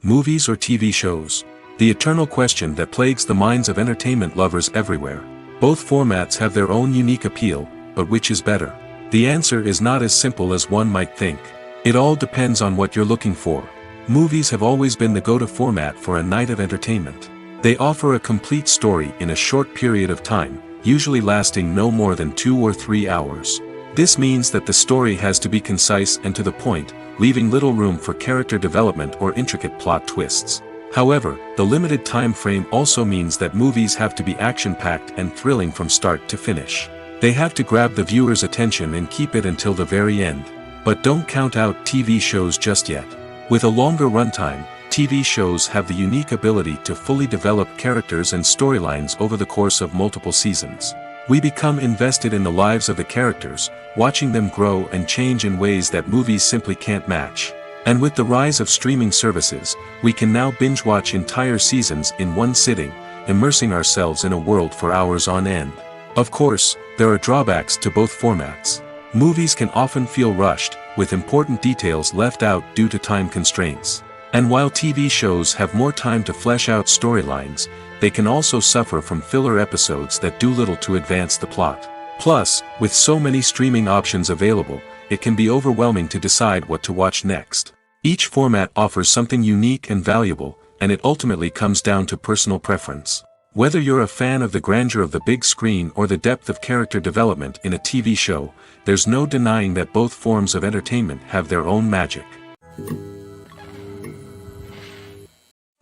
Movies or TV shows? The eternal question that plagues the minds of entertainment lovers everywhere. Both formats have their own unique appeal, but which is better? The answer is not as simple as one might think. It all depends on what you're looking for. Movies have always been the go-to format for a night of entertainment. They offer a complete story in a short period of time, usually lasting no more than 2 or 3 hours. This means that the story has to be concise and to the point, leaving little room for character development or intricate plot twists. However, the limited time frame also means that movies have to be action-packed and thrilling from start to finish. They have to grab the viewer's attention and keep it until the very end. But don't count out TV shows just yet. With a longer runtime, TV shows have the unique ability to fully develop characters and storylines over the course of multiple seasons. We become invested in the lives of the characters, watching them grow and change in ways that movies simply can't match. And with the rise of streaming services, we can now binge-watch entire seasons in one sitting, immersing ourselves in a world for hours on end. Of course, there are drawbacks to both formats. Movies can often feel rushed, with important details left out due to time constraints. And while TV shows have more time to flesh out storylines, they can also suffer from filler episodes that do little to advance the plot. Plus, with so many streaming options available, it can be overwhelming to decide what to watch next. Each format offers something unique and valuable, and it ultimately comes down to personal preference. Whether you're a fan of the grandeur of the big screen or the depth of character development in a TV show, there's no denying that both forms of entertainment have their own magic.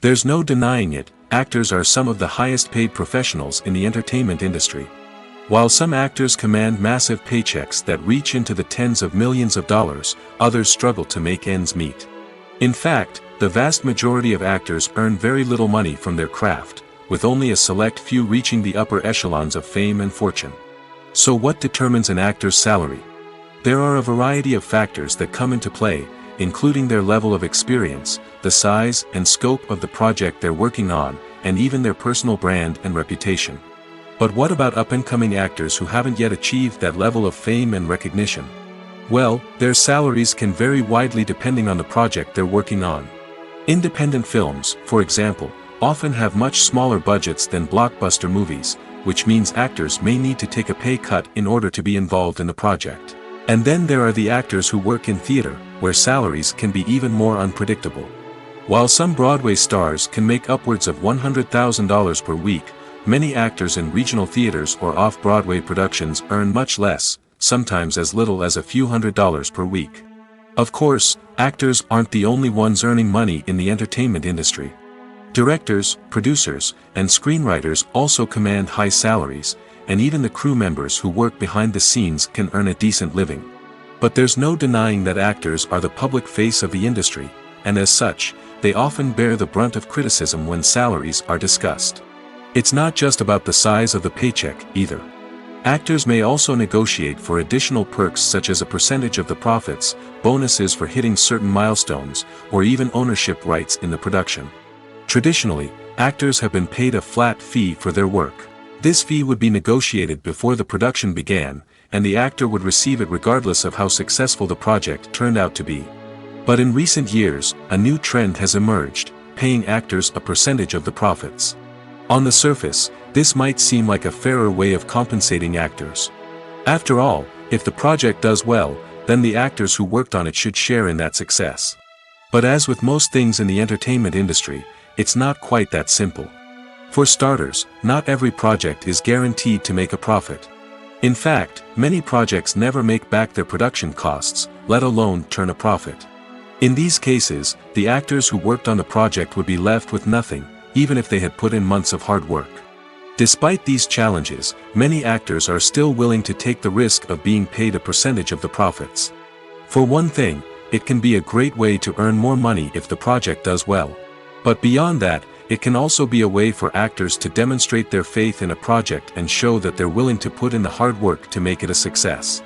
There's no denying it, actors are some of the highest paid professionals in the entertainment industry. While some actors command massive paychecks that reach into the tens of millions of dollars, others struggle to make ends meet. In fact, the vast majority of actors earn very little money from their craft, with only a select few reaching the upper echelons of fame and fortune. So what determines an actor's salary? There are a variety of factors that come into play, including their level of experience, the size and scope of the project they're working on, and even their personal brand and reputation. But what about up-and-coming actors who haven't yet achieved that level of fame and recognition? Well, their salaries can vary widely depending on the project they're working on. Independent films, for example, often have much smaller budgets than blockbuster movies, which means actors may need to take a pay cut in order to be involved in the project. And then there are the actors who work in theater, where salaries can be even more unpredictable. While some Broadway stars can make upwards of $100,000 per week, many actors in regional theaters or off-Broadway productions earn much less, sometimes as little as a few $100s per week. Of course, actors aren't the only ones earning money in the entertainment industry. Directors, producers, and screenwriters also command high salaries, and even the crew members who work behind the scenes can earn a decent living. But there's no denying that actors are the public face of the industry, and as such, they often bear the brunt of criticism when salaries are discussed. It's not just about the size of the paycheck, either. Actors may also negotiate for additional perks such as a percentage of the profits, bonuses for hitting certain milestones, or even ownership rights in the production. Traditionally, actors have been paid a flat fee for their work. This fee would be negotiated before the production began, and the actor would receive it regardless of how successful the project turned out to be. But in recent years, a new trend has emerged, paying actors a percentage of the profits. On the surface, this might seem like a fairer way of compensating actors. After all, if the project does well, then the actors who worked on it should share in that success. But as with most things in the entertainment industry, it's not quite that simple. For starters, not every project is guaranteed to make a profit. In fact, many projects never make back their production costs, let alone turn a profit. In these cases, the actors who worked on the project would be left with nothing, even if they had put in months of hard work. Despite these challenges, many actors are still willing to take the risk of being paid a percentage of the profits. For one thing, it can be a great way to earn more money if the project does well. But beyond that, it can also be a way for actors to demonstrate their faith in a project and show that they're willing to put in the hard work to make it a success.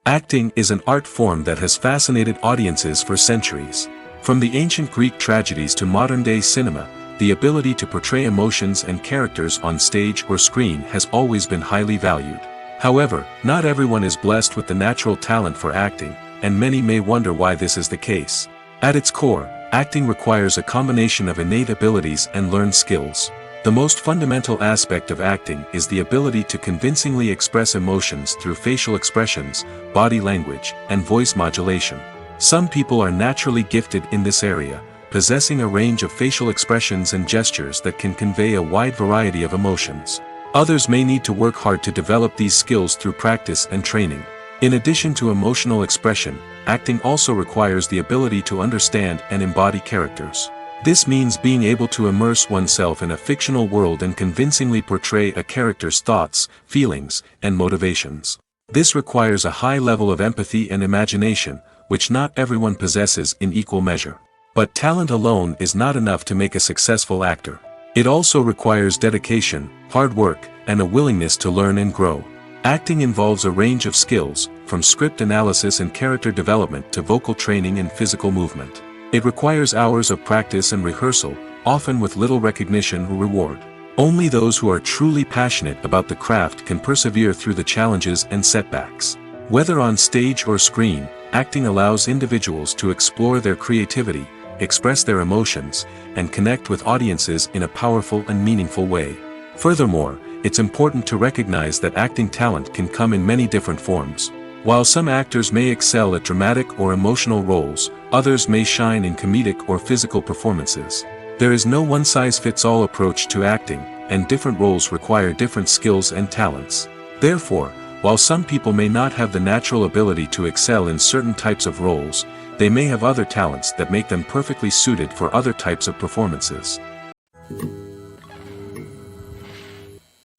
Acting is an art form that has fascinated audiences for centuries. From the ancient Greek tragedies to modern-day cinema, the ability to portray emotions and characters on stage or screen has always been highly valued. However, not everyone is blessed with the natural talent for acting, and many may wonder why this is the case. At its core, acting requires a combination of innate abilities and learned skills. The most fundamental aspect of acting is the ability to convincingly express emotions through facial expressions, body language, and voice modulation. Some people are naturally gifted in this area, possessing a range of facial expressions and gestures that can convey a wide variety of emotions. Others may need to work hard to develop these skills through practice and training. In addition to emotional expression, acting also requires the ability to understand and embody characters. This means being able to immerse oneself in a fictional world and convincingly portray a character's thoughts, feelings, and motivations. This requires a high level of empathy and imagination, which not everyone possesses in equal measure. But talent alone is not enough to make a successful actor. It also requires dedication, hard work, and a willingness to learn and grow. Acting involves a range of skills, from script analysis and character development to vocal training and physical movement. It requires hours of practice and rehearsal, often with little recognition or reward. Only those who are truly passionate about the craft can persevere through the challenges and setbacks. Whether on stage or screen, acting allows individuals to explore their creativity, express their emotions, and connect with audiences in a powerful and meaningful way. Furthermore, it's important to recognize that acting talent can come in many different forms. While some actors may excel at dramatic or emotional roles, others may shine in comedic or physical performances. There is no one-size-fits-all approach to acting, and different roles require different skills and talents. Therefore, while some people may not have the natural ability to excel in certain types of roles, they may have other talents that make them perfectly suited for other types of performances.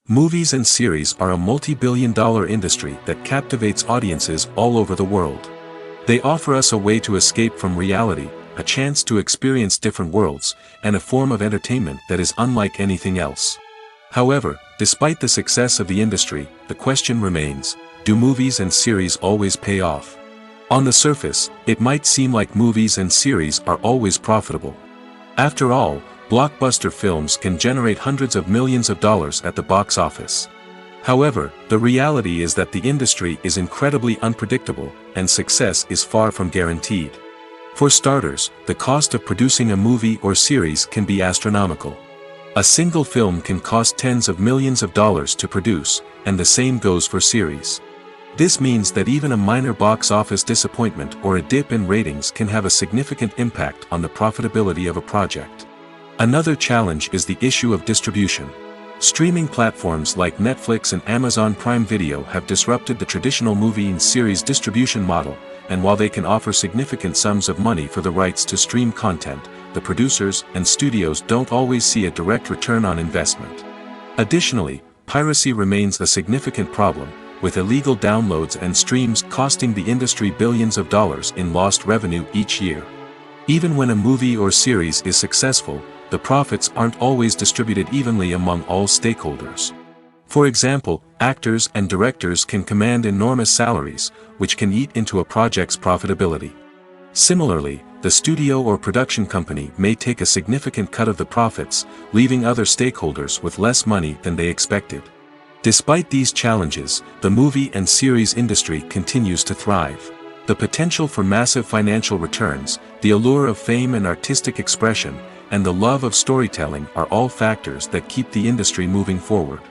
Movies and series are a multi-billion-dollar industry that captivates audiences all over the world. They offer us a way to escape from reality, a chance to experience different worlds, and a form of entertainment that is unlike anything else. However, despite the success of the industry, the question remains, do movies and series always pay off? On the surface, it might seem like movies and series are always profitable. After all, blockbuster films can generate hundreds of millions of dollars at the box office. However, the reality is that the industry is incredibly unpredictable, and success is far from guaranteed. For starters, the cost of producing a movie or series can be astronomical. A single film can cost tens of millions of dollars to produce, and the same goes for series. This means that even a minor box office disappointment or a dip in ratings can have a significant impact on the profitability of a project. Another challenge is the issue of distribution. Streaming platforms like Netflix and Amazon Prime Video have disrupted the traditional movie and series distribution model, and while they can offer significant sums of money for the rights to stream content, the producers and studios don't always see a direct return on investment. Additionally, piracy remains a significant problem, with illegal downloads and streams costing the industry billions of dollars in lost revenue each year. Even when a movie or series is successful, the profits aren't always distributed evenly among all stakeholders. For example, actors and directors can command enormous salaries, which can eat into a project's profitability. Similarly, the studio or production company may take a significant cut of the profits, leaving other stakeholders with less money than they expected. Despite these challenges, the movie and series industry continues to thrive. The potential for massive financial returns, the allure of fame and artistic expression, and the love of storytelling are all factors that keep the industry moving forward.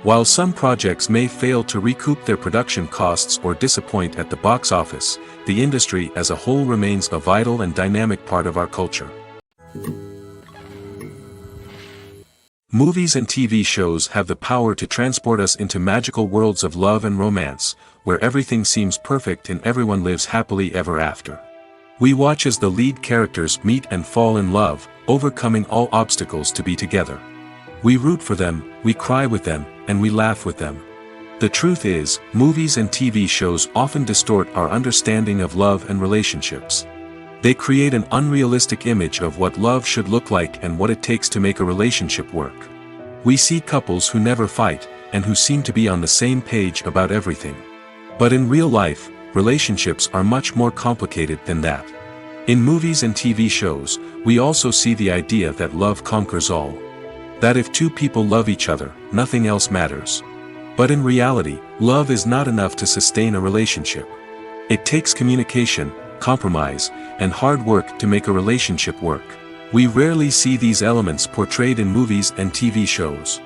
While some projects may fail to recoup their production costs or disappoint at the box office, the industry as a whole remains a vital and dynamic part of our culture. Movies and TV shows have the power to transport us into magical worlds of love and romance, where everything seems perfect and everyone lives happily ever after. We watch as the lead characters meet and fall in love, overcoming all obstacles to be together. We root for them, we cry with them, and we laugh with them. The truth is, movies and TV shows often distort our understanding of love and relationships. They create an unrealistic image of what love should look like and what it takes to make a relationship work. We see couples who never fight, and who seem to be on the same page about everything. But in real life, relationships are much more complicated than that. In movies and TV shows, we also see the idea that love conquers all. That if two people love each other, nothing else matters. But in reality, love is not enough to sustain a relationship. It takes communication, compromise, and hard work to make a relationship work. We rarely see these elements portrayed in movies and TV shows.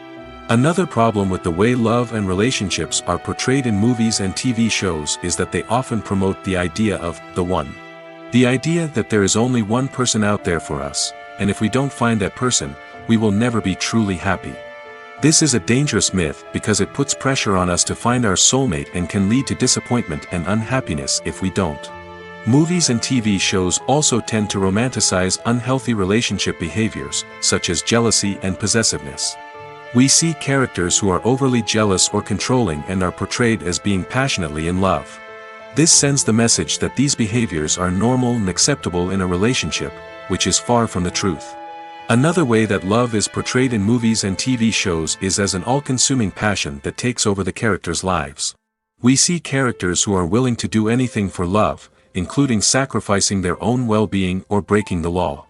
Another problem with the way love and relationships are portrayed in movies and TV shows is that they often promote the idea of the one. The idea that there is only one person out there for us, and if we don't find that person, we will never be truly happy. This is a dangerous myth because it puts pressure on us to find our soulmate and can lead to disappointment and unhappiness if we don't. Movies and TV shows also tend to romanticize unhealthy relationship behaviors, such as jealousy and possessiveness. We see characters who are overly jealous or controlling and are portrayed as being passionately in love. This sends the message that these behaviors are normal and acceptable in a relationship, which is far from the truth. Another way that love is portrayed in movies and TV shows is as an all-consuming passion that takes over the characters' lives. We see characters who are willing to do anything for love, including sacrificing their own well-being or breaking the law.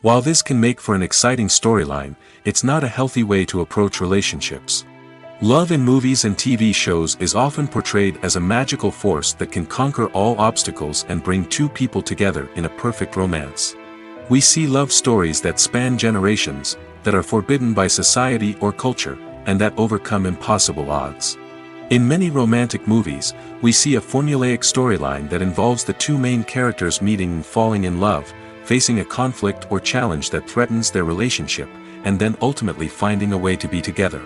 While this can make for an exciting storyline, it's not a healthy way to approach relationships. Love in movies and TV shows is often portrayed as a magical force that can conquer all obstacles and bring two people together in a perfect romance. We see love stories that span generations, that are forbidden by society or culture, and that overcome impossible odds. In many romantic movies, we see a formulaic storyline that involves the two main characters meeting and falling in love, facing a conflict or challenge that threatens their relationship, and then ultimately finding a way to be together.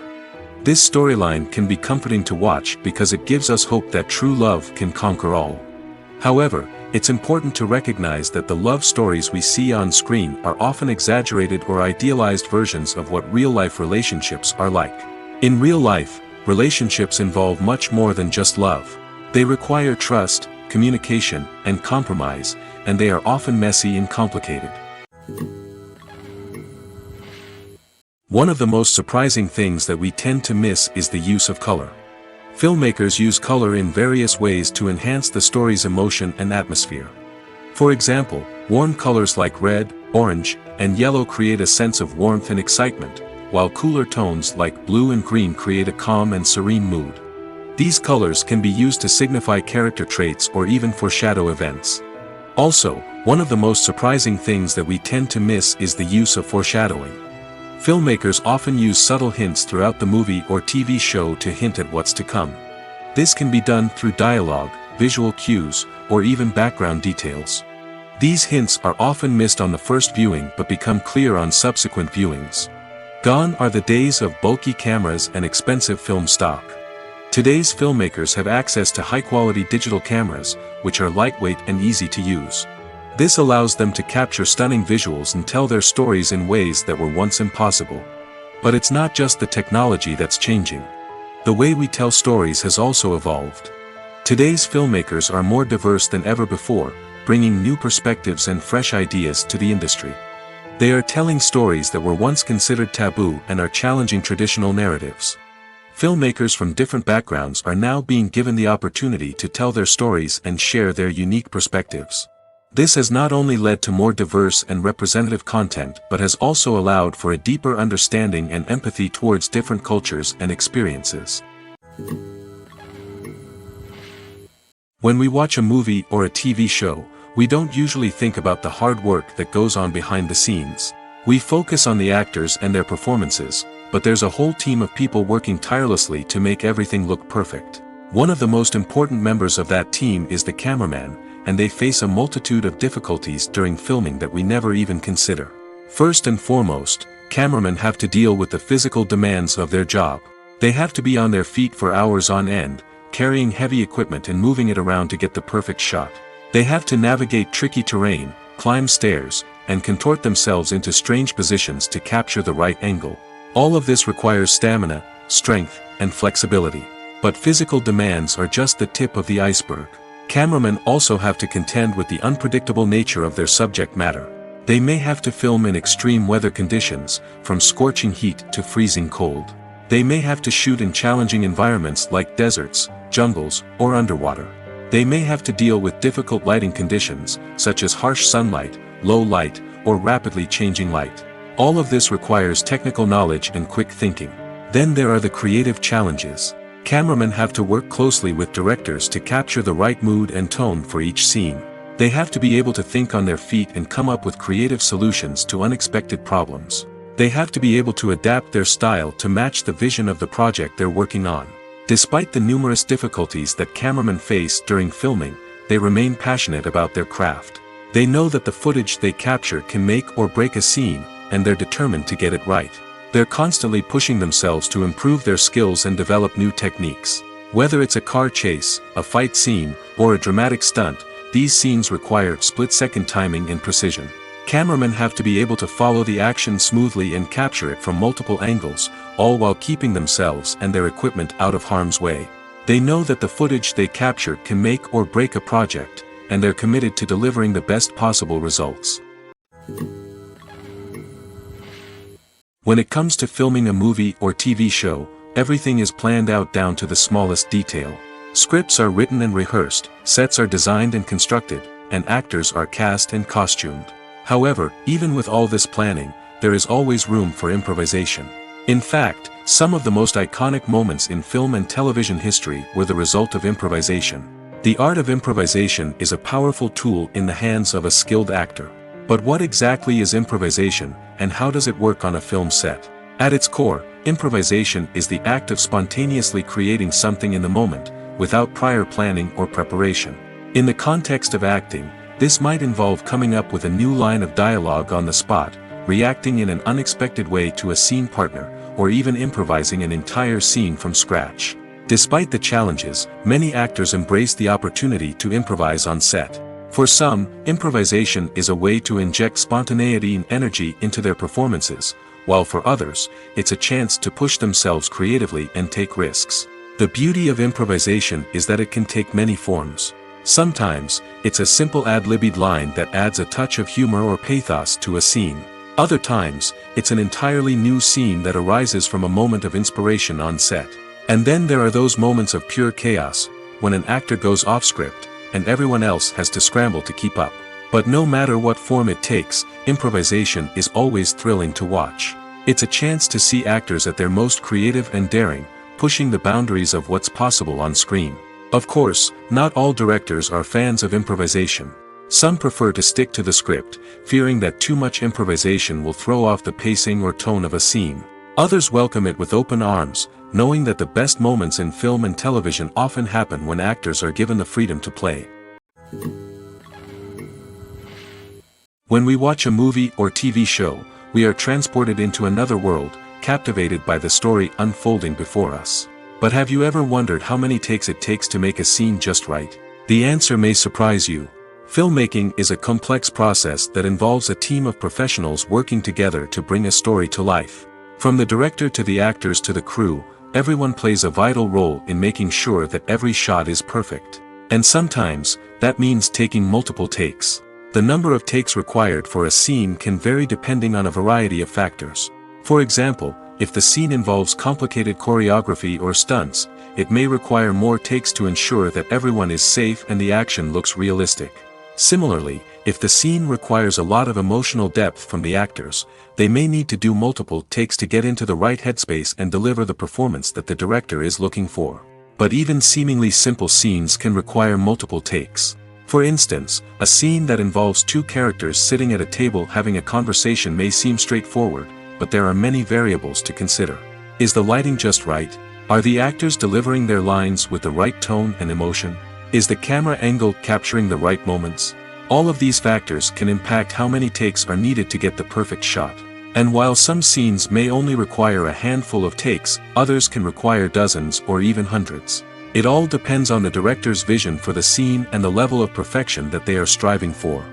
This storyline can be comforting to watch because it gives us hope that true love can conquer all. However, it's important to recognize that the love stories we see on screen are often exaggerated or idealized versions of what real-life relationships are like. In real life, relationships involve much more than just love. They require trust, communication, and compromise, and they are often messy and complicated. One of the most surprising things that we tend to miss is the use of color. Filmmakers use color in various ways to enhance the story's emotion and atmosphere. For example, warm colors like red, orange, and yellow create a sense of warmth and excitement, while cooler tones like blue and green create a calm and serene mood. These colors can be used to signify character traits or even foreshadow events. Also, one of the most surprising things that we tend to miss is the use of foreshadowing. Filmmakers often use subtle hints throughout the movie or TV show to hint at what's to come. This can be done through dialogue, visual cues, or even background details. These hints are often missed on the first viewing but become clear on subsequent viewings. Gone are the days of bulky cameras and expensive film stock. Today's filmmakers have access to high-quality digital cameras, which are lightweight and easy to use. This allows them to capture stunning visuals and tell their stories in ways that were once impossible. But it's not just the technology that's changing. The way we tell stories has also evolved. Today's filmmakers are more diverse than ever before, bringing new perspectives and fresh ideas to the industry. They are telling stories that were once considered taboo and are challenging traditional narratives. Filmmakers from different backgrounds are now being given the opportunity to tell their stories and share their unique perspectives. This has not only led to more diverse and representative content but has also allowed for a deeper understanding and empathy towards different cultures and experiences. When we watch a movie or a TV show, we don't usually think about the hard work that goes on behind the scenes. We focus on the actors and their performances, but there's a whole team of people working tirelessly to make everything look perfect. One of the most important members of that team is the cameraman, and they face a multitude of difficulties during filming that we never even consider. First and foremost, cameramen have to deal with the physical demands of their job. They have to be on their feet for hours on end, carrying heavy equipment and moving it around to get the perfect shot. They have to navigate tricky terrain, climb stairs, and contort themselves into strange positions to capture the right angle. All of this requires stamina, strength, and flexibility. But physical demands are just the tip of the iceberg. Cameramen also have to contend with the unpredictable nature of their subject matter. They may have to film in extreme weather conditions, from scorching heat to freezing cold. They may have to shoot in challenging environments like deserts, jungles, or underwater. They may have to deal with difficult lighting conditions, such as harsh sunlight, low light, or rapidly changing light. All of this requires technical knowledge and quick thinking. Then there are the creative challenges. Cameramen have to work closely with directors to capture the right mood and tone for each scene. They have to be able to think on their feet and come up with creative solutions to unexpected problems. They have to be able to adapt their style to match the vision of the project they're working on. Despite the numerous difficulties that cameramen face during filming, they remain passionate about their craft. They know that the footage they capture can make or break a scene, and they're determined to get it right. They're constantly pushing themselves to improve their skills and develop new techniques. Whether it's a car chase, a fight scene, or a dramatic stunt, these scenes require split-second timing and precision. Cameramen have to be able to follow the action smoothly and capture it from multiple angles, all while keeping themselves and their equipment out of harm's way. They know that the footage they capture can make or break a project, and they're committed to delivering the best possible results. When it comes to filming a movie or TV show, everything is planned out down to the smallest detail. Scripts are written and rehearsed, sets are designed and constructed, and actors are cast and costumed. However, even with all this planning, there is always room for improvisation. In fact, some of the most iconic moments in film and television history were the result of improvisation. The art of improvisation is a powerful tool in the hands of a skilled actor. But what exactly is improvisation, and how does it work on a film set? At its core, improvisation is the act of spontaneously creating something in the moment, without prior planning or preparation. In the context of acting, this might involve coming up with a new line of dialogue on the spot, reacting in an unexpected way to a scene partner, or even improvising an entire scene from scratch. Despite the challenges, many actors embrace the opportunity to improvise on set. For some, improvisation is a way to inject spontaneity and energy into their performances, while for others, it's a chance to push themselves creatively and take risks. The beauty of improvisation is that it can take many forms. Sometimes, it's a simple ad-libbed line that adds a touch of humor or pathos to a scene. Other times, it's an entirely new scene that arises from a moment of inspiration on set. And then there are those moments of pure chaos, when an actor goes off script, and everyone else has to scramble to keep up. But no matter what form it takes, improvisation is always thrilling to watch. It's a chance to see actors at their most creative and daring, pushing the boundaries of what's possible on screen. Of course, not all directors are fans of improvisation. Some prefer to stick to the script, fearing that too much improvisation will throw off the pacing or tone of a scene. Others welcome it with open arms, knowing that the best moments in film and television often happen when actors are given the freedom to play. When we watch a movie or TV show, we are transported into another world, captivated by the story unfolding before us. But have you ever wondered how many takes it takes to make a scene just right? The answer may surprise you. Filmmaking is a complex process that involves a team of professionals working together to bring a story to life. From the director to the actors to the crew, everyone plays a vital role in making sure that every shot is perfect. And sometimes, that means taking multiple takes. The number of takes required for a scene can vary depending on a variety of factors. For example, if the scene involves complicated choreography or stunts, it may require more takes to ensure that everyone is safe and the action looks realistic. Similarly, If the scene requires a lot of emotional depth from the actors, they may need to do multiple takes to get into the right headspace and deliver the performance that the director is looking for. But even seemingly simple scenes can require multiple takes. For instance, a scene that involves two characters sitting at a table having a conversation may seem straightforward, but there are many variables to consider. Is the lighting just right? Are the actors delivering their lines with the right tone and emotion? Is the camera angle capturing the right moments? All of these factors can impact how many takes are needed to get the perfect shot. And while some scenes may only require a handful of takes, others can require dozens or even hundreds. It all depends on the director's vision for the scene and the level of perfection that they are striving for.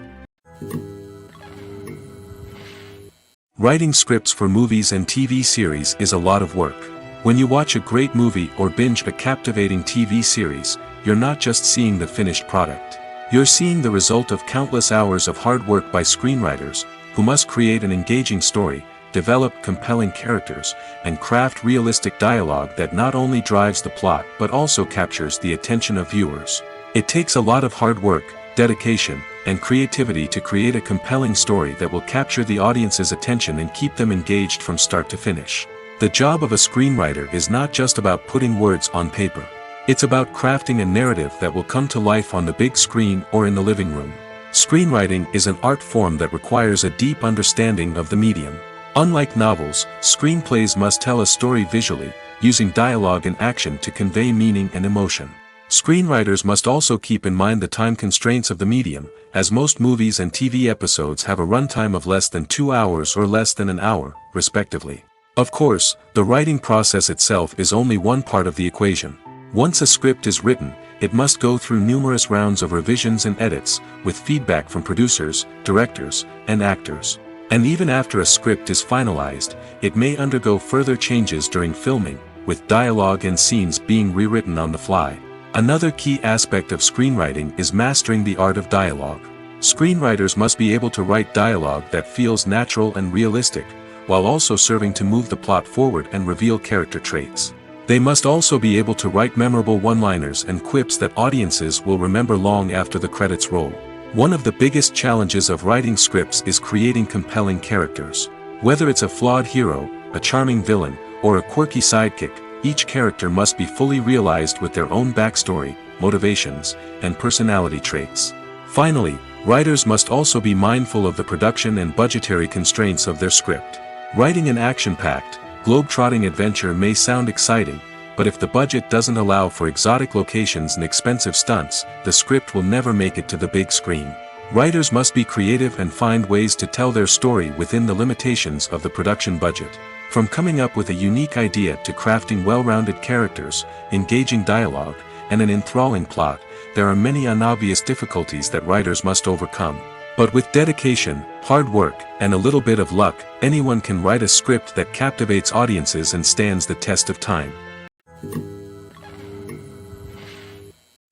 Writing scripts for movies and TV series is a lot of work. When you watch a great movie or binge a captivating TV series, you're not just seeing the finished product. You're seeing the result of countless hours of hard work by screenwriters, who must create an engaging story, develop compelling characters, and craft realistic dialogue that not only drives the plot but also captures the attention of viewers. It takes a lot of hard work, dedication, and creativity to create a compelling story that will capture the audience's attention and keep them engaged from start to finish. The job of a screenwriter is not just about putting words on paper. It's about crafting a narrative that will come to life on the big screen or in the living room. Screenwriting is an art form that requires a deep understanding of the medium. Unlike novels, screenplays must tell a story visually, using dialogue and action to convey meaning and emotion. Screenwriters must also keep in mind the time constraints of the medium, as most movies and TV episodes have a runtime of less than 2 hours or less than an hour, respectively. Of course, the writing process itself is only one part of the equation. Once a script is written, it must go through numerous rounds of revisions and edits, with feedback from producers, directors, and actors. And even after a script is finalized, it may undergo further changes during filming, with dialogue and scenes being rewritten on the fly. Another key aspect of screenwriting is mastering the art of dialogue. Screenwriters must be able to write dialogue that feels natural and realistic, while also serving to move the plot forward and reveal character traits. They must also be able to write memorable one-liners and quips that audiences will remember long after the credits roll. One of the biggest challenges of writing scripts is creating compelling characters. Whether it's a flawed hero, a charming villain, or a quirky sidekick, each character must be fully realized with their own backstory, motivations, and personality traits. Finally, writers must also be mindful of the production and budgetary constraints of their script. Writing an action-packed, globe-trotting adventure may sound exciting, but if the budget doesn't allow for exotic locations and expensive stunts, the script will never make it to the big screen. Writers must be creative and find ways to tell their story within the limitations of the production budget. From coming up with a unique idea to crafting well-rounded characters, engaging dialogue, and an enthralling plot, there are many unobvious difficulties that writers must overcome. But with dedication, hard work, and a little bit of luck, anyone can write a script that captivates audiences and stands the test of time.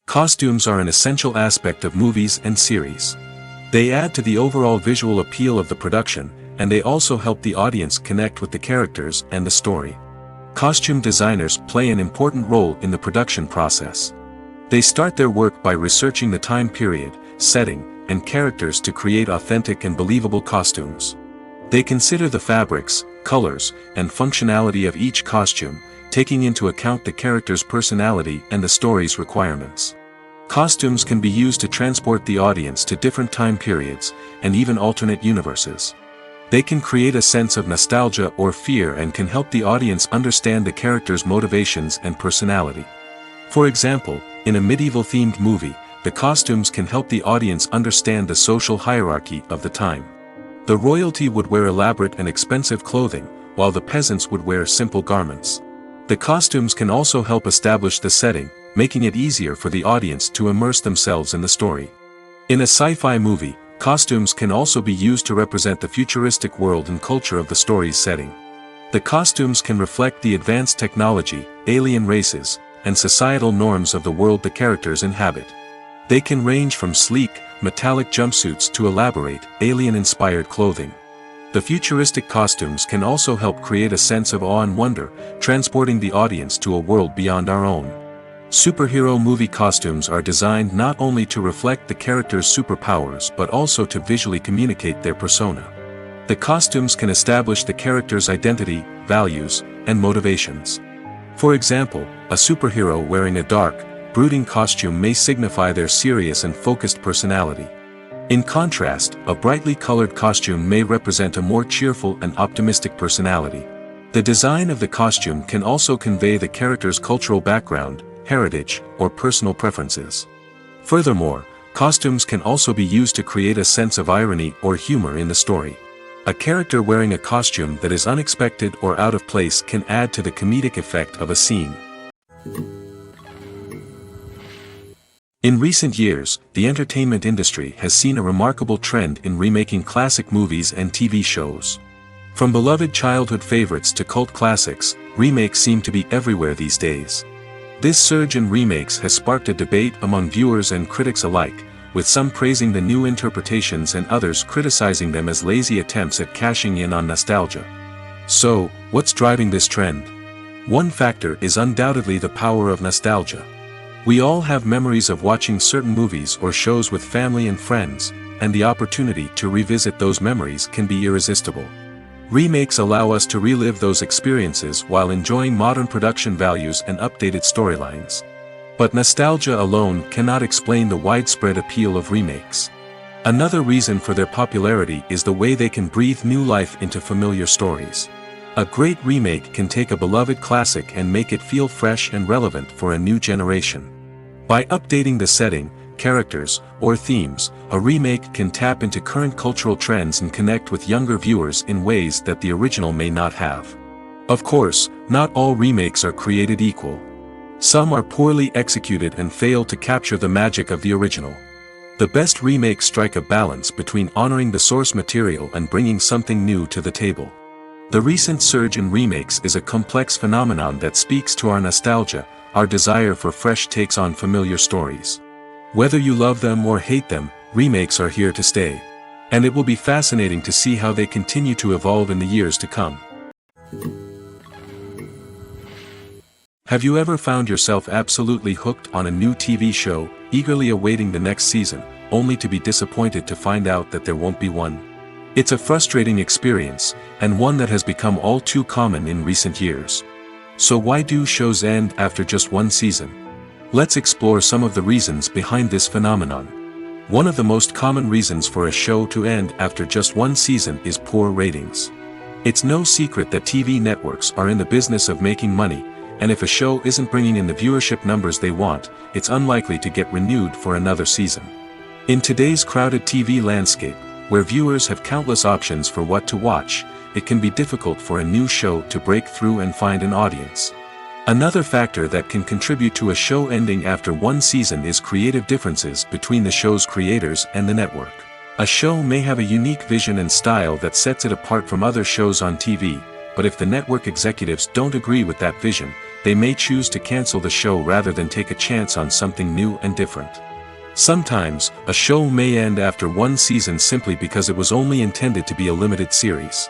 Costumes are an essential aspect of movies and series. They add to the overall visual appeal of the production, and they also help the audience connect with the characters and the story. Costume designers play an important role in the production process. They start their work by researching the time period, setting, and characters to create authentic and believable costumes. They consider the fabrics, colors, and functionality of each costume, taking into account the character's personality and the story's requirements. Costumes can be used to transport the audience to different time periods, and even alternate universes. They can create a sense of nostalgia or fear and can help the audience understand the character's motivations and personality. For example, in a medieval-themed movie, the costumes can help the audience understand the social hierarchy of the time. The royalty would wear elaborate and expensive clothing, while the peasants would wear simple garments. The costumes can also help establish the setting, making it easier for the audience to immerse themselves in the story. In a sci-fi movie, costumes can also be used to represent the futuristic world and culture of the story's setting. The costumes can reflect the advanced technology, alien races, and societal norms of the world the characters inhabit. They can range from sleek, metallic jumpsuits to elaborate, alien-inspired clothing. The futuristic costumes can also help create a sense of awe and wonder, transporting the audience to a world beyond our own. Superhero movie costumes are designed not only to reflect the character's superpowers but also to visually communicate their persona. The costumes can establish the character's identity, values, and motivations. For example, a superhero wearing a dark, brooding costume may signify their serious and focused personality. In contrast, a brightly colored costume may represent a more cheerful and optimistic personality. The design of the costume can also convey the character's cultural background, heritage, or personal preferences. Furthermore, costumes can also be used to create a sense of irony or humor in the story. A character wearing a costume that is unexpected or out of place can add to the comedic effect of a scene. In recent years, the entertainment industry has seen a remarkable trend in remaking classic movies and TV shows. From beloved childhood favorites to cult classics, remakes seem to be everywhere these days. This surge in remakes has sparked a debate among viewers and critics alike, with some praising the new interpretations and others criticizing them as lazy attempts at cashing in on nostalgia. So, what's driving this trend? One factor is undoubtedly the power of nostalgia. We all have memories of watching certain movies or shows with family and friends, and the opportunity to revisit those memories can be irresistible. Remakes allow us to relive those experiences while enjoying modern production values and updated storylines. But nostalgia alone cannot explain the widespread appeal of remakes. Another reason for their popularity is the way they can breathe new life into familiar stories. A great remake can take a beloved classic and make it feel fresh and relevant for a new generation. By updating the setting, characters, or themes, a remake can tap into current cultural trends and connect with younger viewers in ways that the original may not have. Of course, not all remakes are created equal. Some are poorly executed and fail to capture the magic of the original. The best remakes strike a balance between honoring the source material and bringing something new to the table. The recent surge in remakes is a complex phenomenon that speaks to our nostalgia, our desire for fresh takes on familiar stories. Whether you love them or hate them, remakes are here to stay. And it will be fascinating to see how they continue to evolve in the years to come. Have you ever found yourself absolutely hooked on a new TV show, eagerly awaiting the next season, only to be disappointed to find out that there won't be one? It's a frustrating experience, and one that has become all too common in recent years. So why do shows end after just one season? Let's explore some of the reasons behind this phenomenon. One of the most common reasons for a show to end after just one season is poor ratings. It's no secret that TV networks are in the business of making money, and if a show isn't bringing in the viewership numbers they want, it's unlikely to get renewed for another season. In today's crowded TV landscape, where viewers have countless options for what to watch, it can be difficult for a new show to break through and find an audience. Another factor that can contribute to a show ending after one season is creative differences between the show's creators and the network. A show may have a unique vision and style that sets it apart from other shows on TV, but if the network executives don't agree with that vision, they may choose to cancel the show rather than take a chance on something new and different. Sometimes, a show may end after one season simply because it was only intended to be a limited series.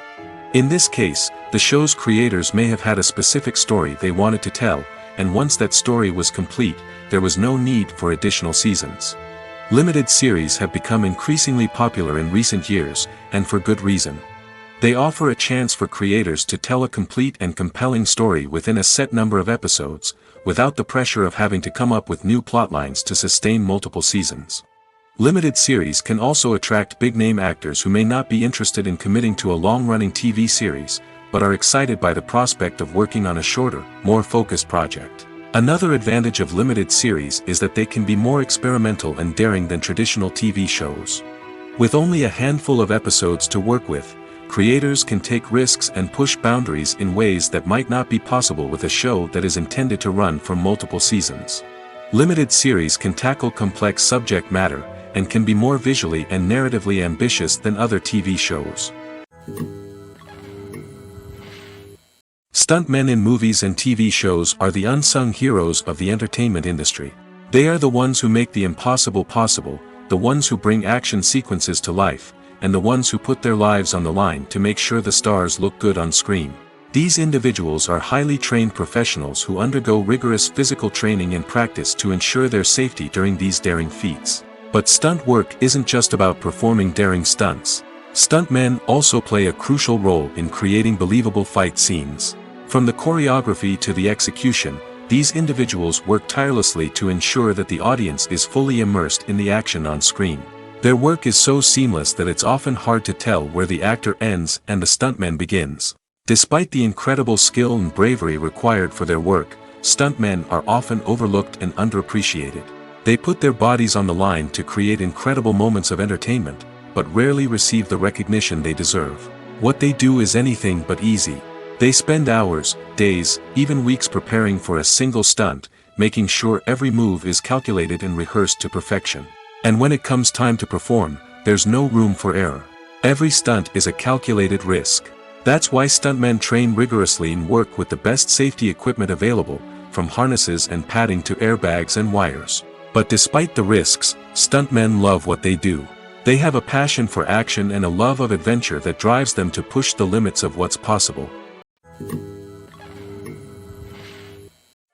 In this case, the show's creators may have had a specific story they wanted to tell, and once that story was complete, there was no need for additional seasons. Limited series have become increasingly popular in recent years, and for good reason. They offer a chance for creators to tell a complete and compelling story within a set number of episodes, without the pressure of having to come up with new plotlines to sustain multiple seasons. Limited series can also attract big-name actors who may not be interested in committing to a long-running TV series, but are excited by the prospect of working on a shorter, more focused project. Another advantage of limited series is that they can be more experimental and daring than traditional TV shows. With only a handful of episodes to work with, creators can take risks and push boundaries in ways that might not be possible with a show that is intended to run for multiple seasons. Limited series can tackle complex subject matter, and can be more visually and narratively ambitious than other TV shows. Stuntmen in movies and TV shows are the unsung heroes of the entertainment industry. They are the ones who make the impossible possible, the ones who bring action sequences to life, and the ones who put their lives on the line to make sure the stars look good on screen. These individuals are highly trained professionals who undergo rigorous physical training and practice to ensure their safety during these daring feats. But stunt work isn't just about performing daring stunts. Stuntmen also play a crucial role in creating believable fight scenes. From the choreography to the execution, these individuals work tirelessly to ensure that the audience is fully immersed in the action on screen. Their work is so seamless that it's often hard to tell where the actor ends and the stuntman begins. Despite the incredible skill and bravery required for their work, stuntmen are often overlooked and underappreciated. They put their bodies on the line to create incredible moments of entertainment, but rarely receive the recognition they deserve. What they do is anything but easy. They spend hours, days, even weeks preparing for a single stunt, making sure every move is calculated and rehearsed to perfection. And when it comes time to perform, there's no room for error. Every stunt is a calculated risk. That's why stuntmen train rigorously and work with the best safety equipment available, from harnesses and padding to airbags and wires. But despite the risks, stuntmen love what they do. They have a passion for action and a love of adventure that drives them to push the limits of what's possible.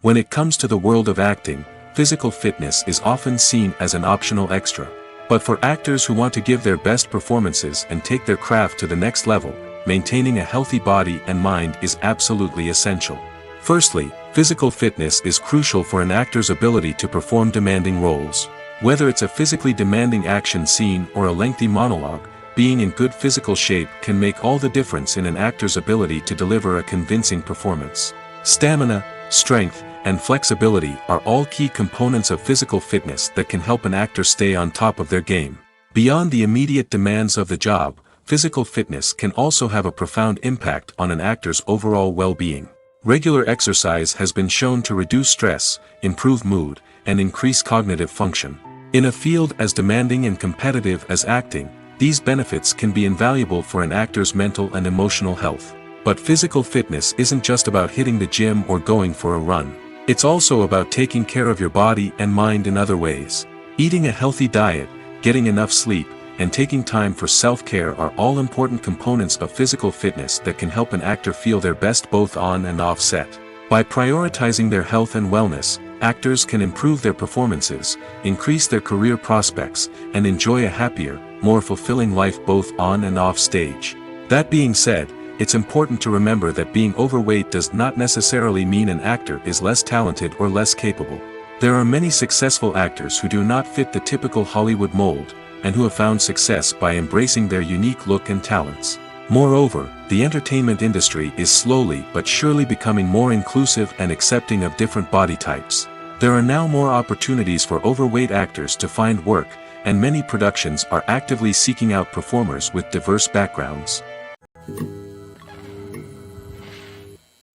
When it comes to the world of acting, physical fitness is often seen as an optional extra. But for actors who want to give their best performances and take their craft to the next level, maintaining a healthy body and mind is absolutely essential. Firstly, physical fitness is crucial for an actor's ability to perform demanding roles. Whether it's a physically demanding action scene or a lengthy monologue, being in good physical shape can make all the difference in an actor's ability to deliver a convincing performance. Stamina, strength, and flexibility are all key components of physical fitness that can help an actor stay on top of their game. Beyond the immediate demands of the job, physical fitness can also have a profound impact on an actor's overall well-being. Regular exercise has been shown to reduce stress, improve mood, and increase cognitive function. In a field as demanding and competitive as acting, these benefits can be invaluable for an actor's mental and emotional health. But physical fitness isn't just about hitting the gym or going for a run. It's also about taking care of your body and mind in other ways. Eating a healthy diet, getting enough sleep, and taking time for self-care are all important components of physical fitness that can help an actor feel their best both on and off set. By prioritizing their health and wellness, actors can improve their performances, increase their career prospects, and enjoy a happier, more fulfilling life both on and off stage. That being said, it's important to remember that being overweight does not necessarily mean an actor is less talented or less capable. There are many successful actors who do not fit the typical Hollywood mold, and who have found success by embracing their unique look and talents. Moreover, the entertainment industry is slowly but surely becoming more inclusive and accepting of different body types. There are now more opportunities for overweight actors to find work, and many productions are actively seeking out performers with diverse backgrounds.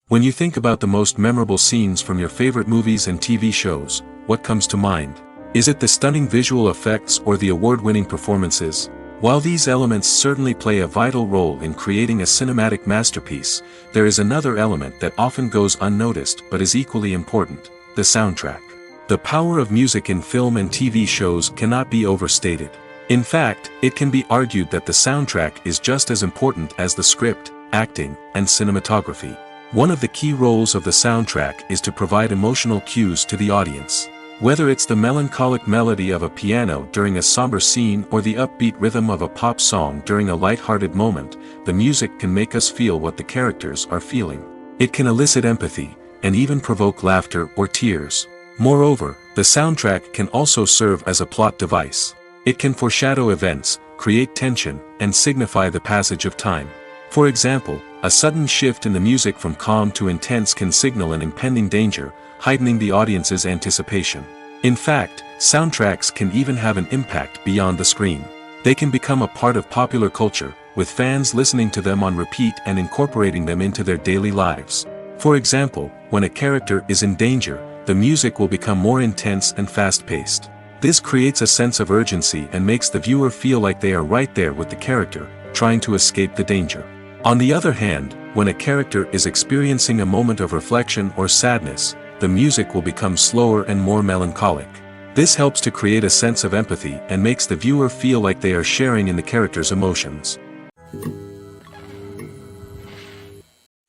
When you think about the most memorable scenes from your favorite movies and TV shows, what comes to mind? Is it the stunning visual effects or the award-winning performances? While these elements certainly play a vital role in creating a cinematic masterpiece, there is another element that often goes unnoticed but is equally important: the soundtrack. The power of music in film and TV shows cannot be overstated. In fact, it can be argued that the soundtrack is just as important as the script, acting, and cinematography. One of the key roles of the soundtrack is to provide emotional cues to the audience. Whether it's the melancholic melody of a piano during a somber scene or the upbeat rhythm of a pop song during a light-hearted moment, the music can make us feel what the characters are feeling. It can elicit empathy, and even provoke laughter or tears. Moreover, the soundtrack can also serve as a plot device. It can foreshadow events, create tension, and signify the passage of time. For example, a sudden shift in the music from calm to intense can signal an impending danger, heightening the audience's anticipation. In fact, soundtracks can even have an impact beyond the screen. They can become a part of popular culture, with fans listening to them on repeat and incorporating them into their daily lives. For example, when a character is in danger, the music will become more intense and fast-paced. This creates a sense of urgency and makes the viewer feel like they are right there with the character, trying to escape the danger. On the other hand, when a character is experiencing a moment of reflection or sadness, the music will become slower and more melancholic. This helps to create a sense of empathy and makes the viewer feel like they are sharing in the character's emotions.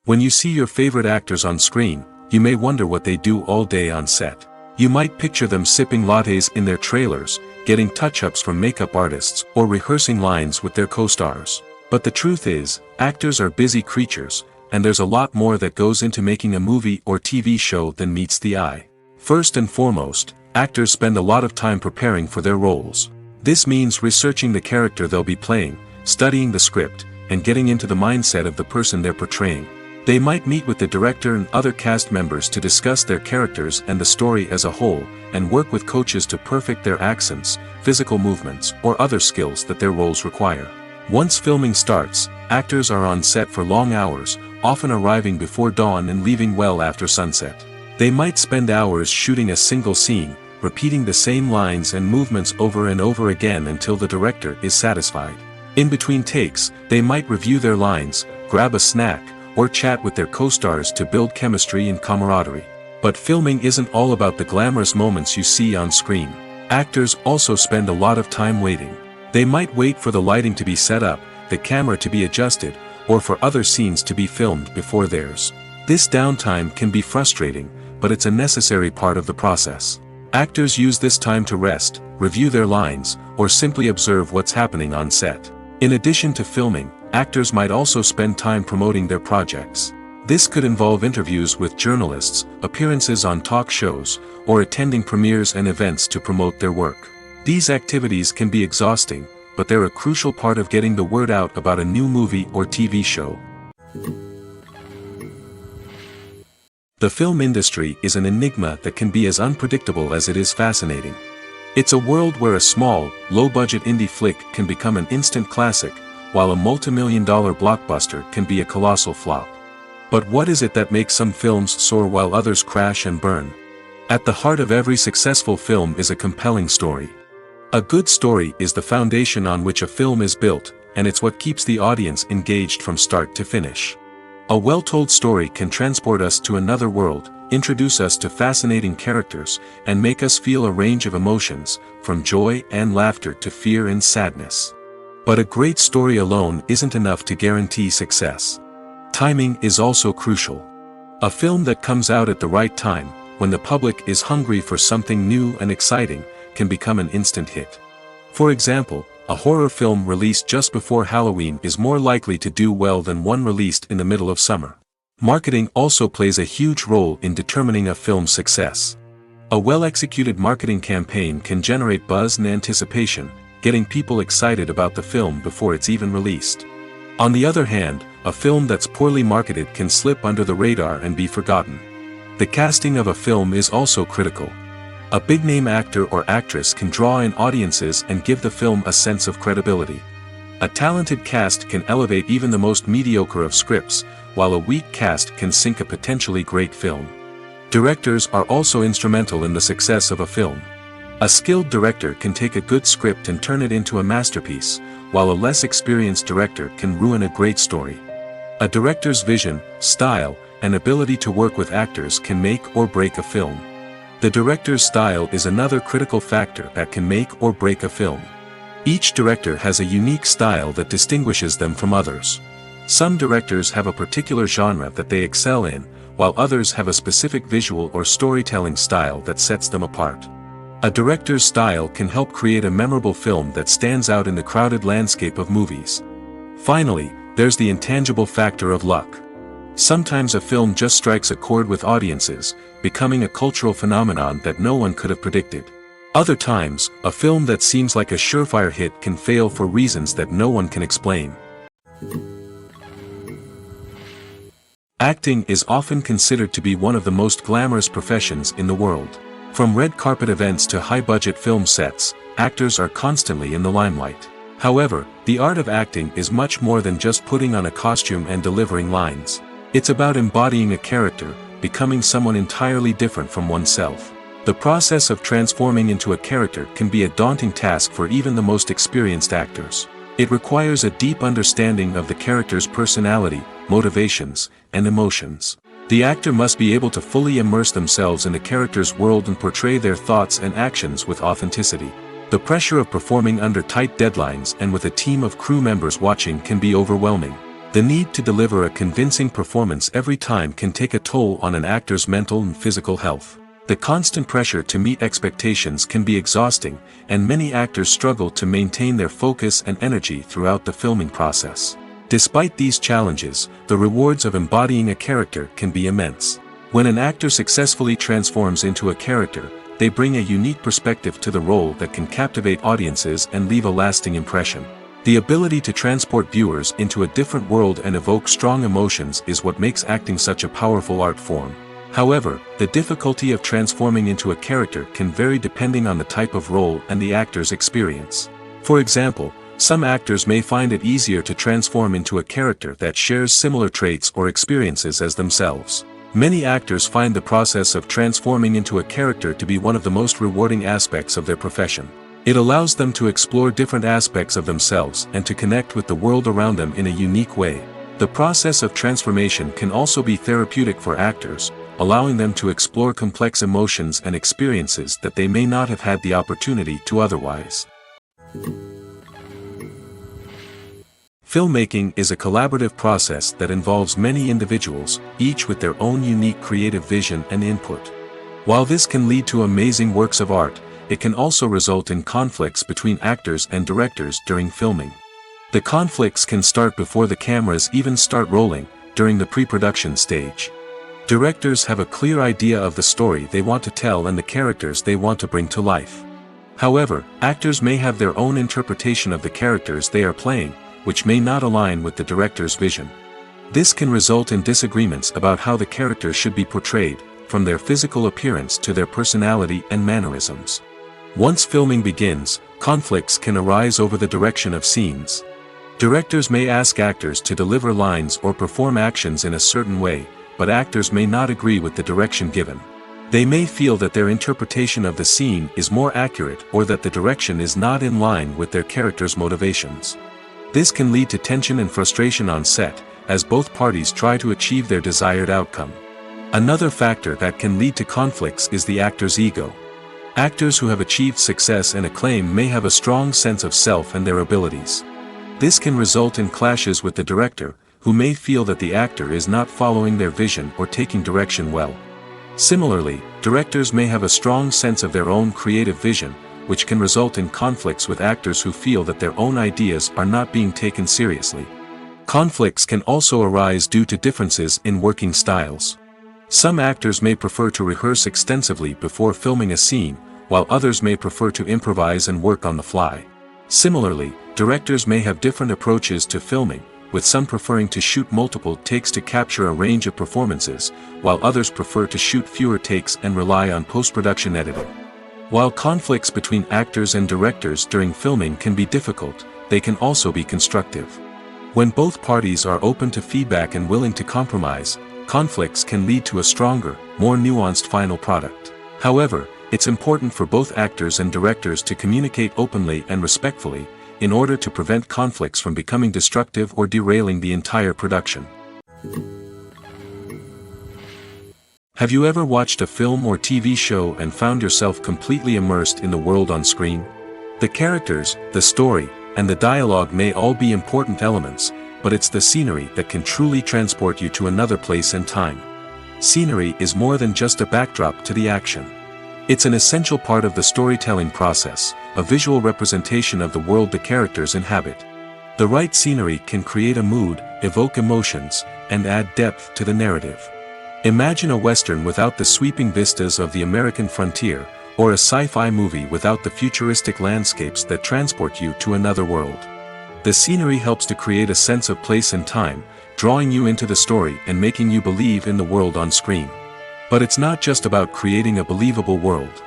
When you see your favorite actors on screen, you may wonder what they do all day on set. You might picture them sipping lattes in their trailers, getting touch-ups from makeup artists, or rehearsing lines with their co-stars. But the truth is, actors are busy creatures, and there's a lot more that goes into making a movie or TV show than meets the eye. First and foremost, actors spend a lot of time preparing for their roles. This means researching the character they'll be playing, studying the script, and getting into the mindset of the person they're portraying. They might meet with the director and other cast members to discuss their characters and the story as a whole, and work with coaches to perfect their accents, physical movements, or other skills that their roles require. Once filming starts, actors are on set for long hours, often arriving before dawn and leaving well after sunset. They might spend hours shooting a single scene, repeating the same lines and movements over and over again until the director is satisfied. In between takes, they might review their lines, grab a snack, or chat with their co-stars to build chemistry and camaraderie. But filming isn't all about the glamorous moments you see on screen. Actors also spend a lot of time waiting. They might wait for the lighting to be set up, the camera to be adjusted, or for other scenes to be filmed before theirs. This downtime can be frustrating, but it's a necessary part of the process. Actors use this time to rest, review their lines, or simply observe what's happening on set. In addition to filming, actors might also spend time promoting their projects. This could involve interviews with journalists, appearances on talk shows, or attending premieres and events to promote their work. These activities can be exhausting, but they're a crucial part of getting the word out about a new movie or TV show. The film industry is an enigma that can be as unpredictable as it is fascinating. It's a world where a small, low-budget indie flick can become an instant classic, while a multi-million-dollar blockbuster can be a colossal flop. But what is it that makes some films soar while others crash and burn? At the heart of every successful film is a compelling story. A good story is the foundation on which a film is built, and it's what keeps the audience engaged from start to finish. A well-told story can transport us to another world, introduce us to fascinating characters, and make us feel a range of emotions, from joy and laughter to fear and sadness. But a great story alone isn't enough to guarantee success. Timing is also crucial. A film that comes out at the right time, when the public is hungry for something new and exciting, can become an instant hit. For example, a horror film released just before Halloween is more likely to do well than one released in the middle of summer. Marketing also plays a huge role in determining a film's success. A well-executed marketing campaign can generate buzz and anticipation, getting people excited about the film before it's even released. On the other hand, a film that's poorly marketed can slip under the radar and be forgotten. The casting of a film is also critical. A big-name actor or actress can draw in audiences and give the film a sense of credibility. A talented cast can elevate even the most mediocre of scripts, while a weak cast can sink a potentially great film. Directors are also instrumental in the success of a film. A skilled director can take a good script and turn it into a masterpiece, while a less experienced director can ruin a great story. A director's vision, style, and ability to work with actors can make or break a film. The director's style is another critical factor that can make or break a film. Each director has a unique style that distinguishes them from others. Some directors have a particular genre that they excel in, while others have a specific visual or storytelling style that sets them apart. A director's style can help create a memorable film that stands out in the crowded landscape of movies. Finally, there's the intangible factor of luck. Sometimes a film just strikes a chord with audiences, becoming a cultural phenomenon that no one could have predicted. Other times, a film that seems like a surefire hit can fail for reasons that no one can explain. Acting is often considered to be one of the most glamorous professions in the world. From red carpet events to high-budget film sets, actors are constantly in the limelight. However, the art of acting is much more than just putting on a costume and delivering lines. It's about embodying a character, becoming someone entirely different from oneself. The process of transforming into a character can be a daunting task for even the most experienced actors. It requires a deep understanding of the character's personality, motivations, and emotions. The actor must be able to fully immerse themselves in the character's world and portray their thoughts and actions with authenticity. The pressure of performing under tight deadlines and with a team of crew members watching can be overwhelming. The need to deliver a convincing performance every time can take a toll on an actor's mental and physical health. The constant pressure to meet expectations can be exhausting, and many actors struggle to maintain their focus and energy throughout the filming process. Despite these challenges, the rewards of embodying a character can be immense. When an actor successfully transforms into a character, they bring a unique perspective to the role that can captivate audiences and leave a lasting impression. The ability to transport viewers into a different world and evoke strong emotions is what makes acting such a powerful art form. However, the difficulty of transforming into a character can vary depending on the type of role and the actor's experience. For example, some actors may find it easier to transform into a character that shares similar traits or experiences as themselves. Many actors find the process of transforming into a character to be one of the most rewarding aspects of their profession. It allows them to explore different aspects of themselves and to connect with the world around them in a unique way. The process of transformation can also be therapeutic for actors, allowing them to explore complex emotions and experiences that they may not have had the opportunity to otherwise. Filmmaking is a collaborative process that involves many individuals, each with their own unique creative vision and input. While this can lead to amazing works of art, it can also result in conflicts between actors and directors during filming. The conflicts can start before the cameras even start rolling, during the pre-production stage. Directors have a clear idea of the story they want to tell and the characters they want to bring to life. However, actors may have their own interpretation of the characters they are playing, which may not align with the director's vision. This can result in disagreements about how the characters should be portrayed, from their physical appearance to their personality and mannerisms. Once filming begins, conflicts can arise over the direction of scenes. Directors may ask actors to deliver lines or perform actions in a certain way, but actors may not agree with the direction given. They may feel that their interpretation of the scene is more accurate or that the direction is not in line with their character's motivations. This can lead to tension and frustration on set, as both parties try to achieve their desired outcome. Another factor that can lead to conflicts is the actor's ego. Actors who have achieved success and acclaim may have a strong sense of self and their abilities. This can result in clashes with the director, who may feel that the actor is not following their vision or taking direction well. Similarly, directors may have a strong sense of their own creative vision, which can result in conflicts with actors who feel that their own ideas are not being taken seriously. Conflicts can also arise due to differences in working styles. Some actors may prefer to rehearse extensively before filming a scene, while others may prefer to improvise and work on the fly. Similarly, directors may have different approaches to filming, with some preferring to shoot multiple takes to capture a range of performances, while others prefer to shoot fewer takes and rely on post-production editing. While conflicts between actors and directors during filming can be difficult, they can also be constructive. When both parties are open to feedback and willing to compromise, conflicts can lead to a stronger, more nuanced final product. However, it's important for both actors and directors to communicate openly and respectfully, in order to prevent conflicts from becoming destructive or derailing the entire production. Have you ever watched a film or TV show and found yourself completely immersed in the world on screen? The characters, the story, and the dialogue may all be important elements, but it's the scenery that can truly transport you to another place and time. Scenery is more than just a backdrop to the action. It's an essential part of the storytelling process, a visual representation of the world the characters inhabit. The right scenery can create a mood, evoke emotions, and add depth to the narrative. Imagine a Western without the sweeping vistas of the American frontier, or a sci-fi movie without the futuristic landscapes that transport you to another world. The scenery helps to create a sense of place and time, drawing you into the story and making you believe in the world on screen. But it's not just about creating a believable world.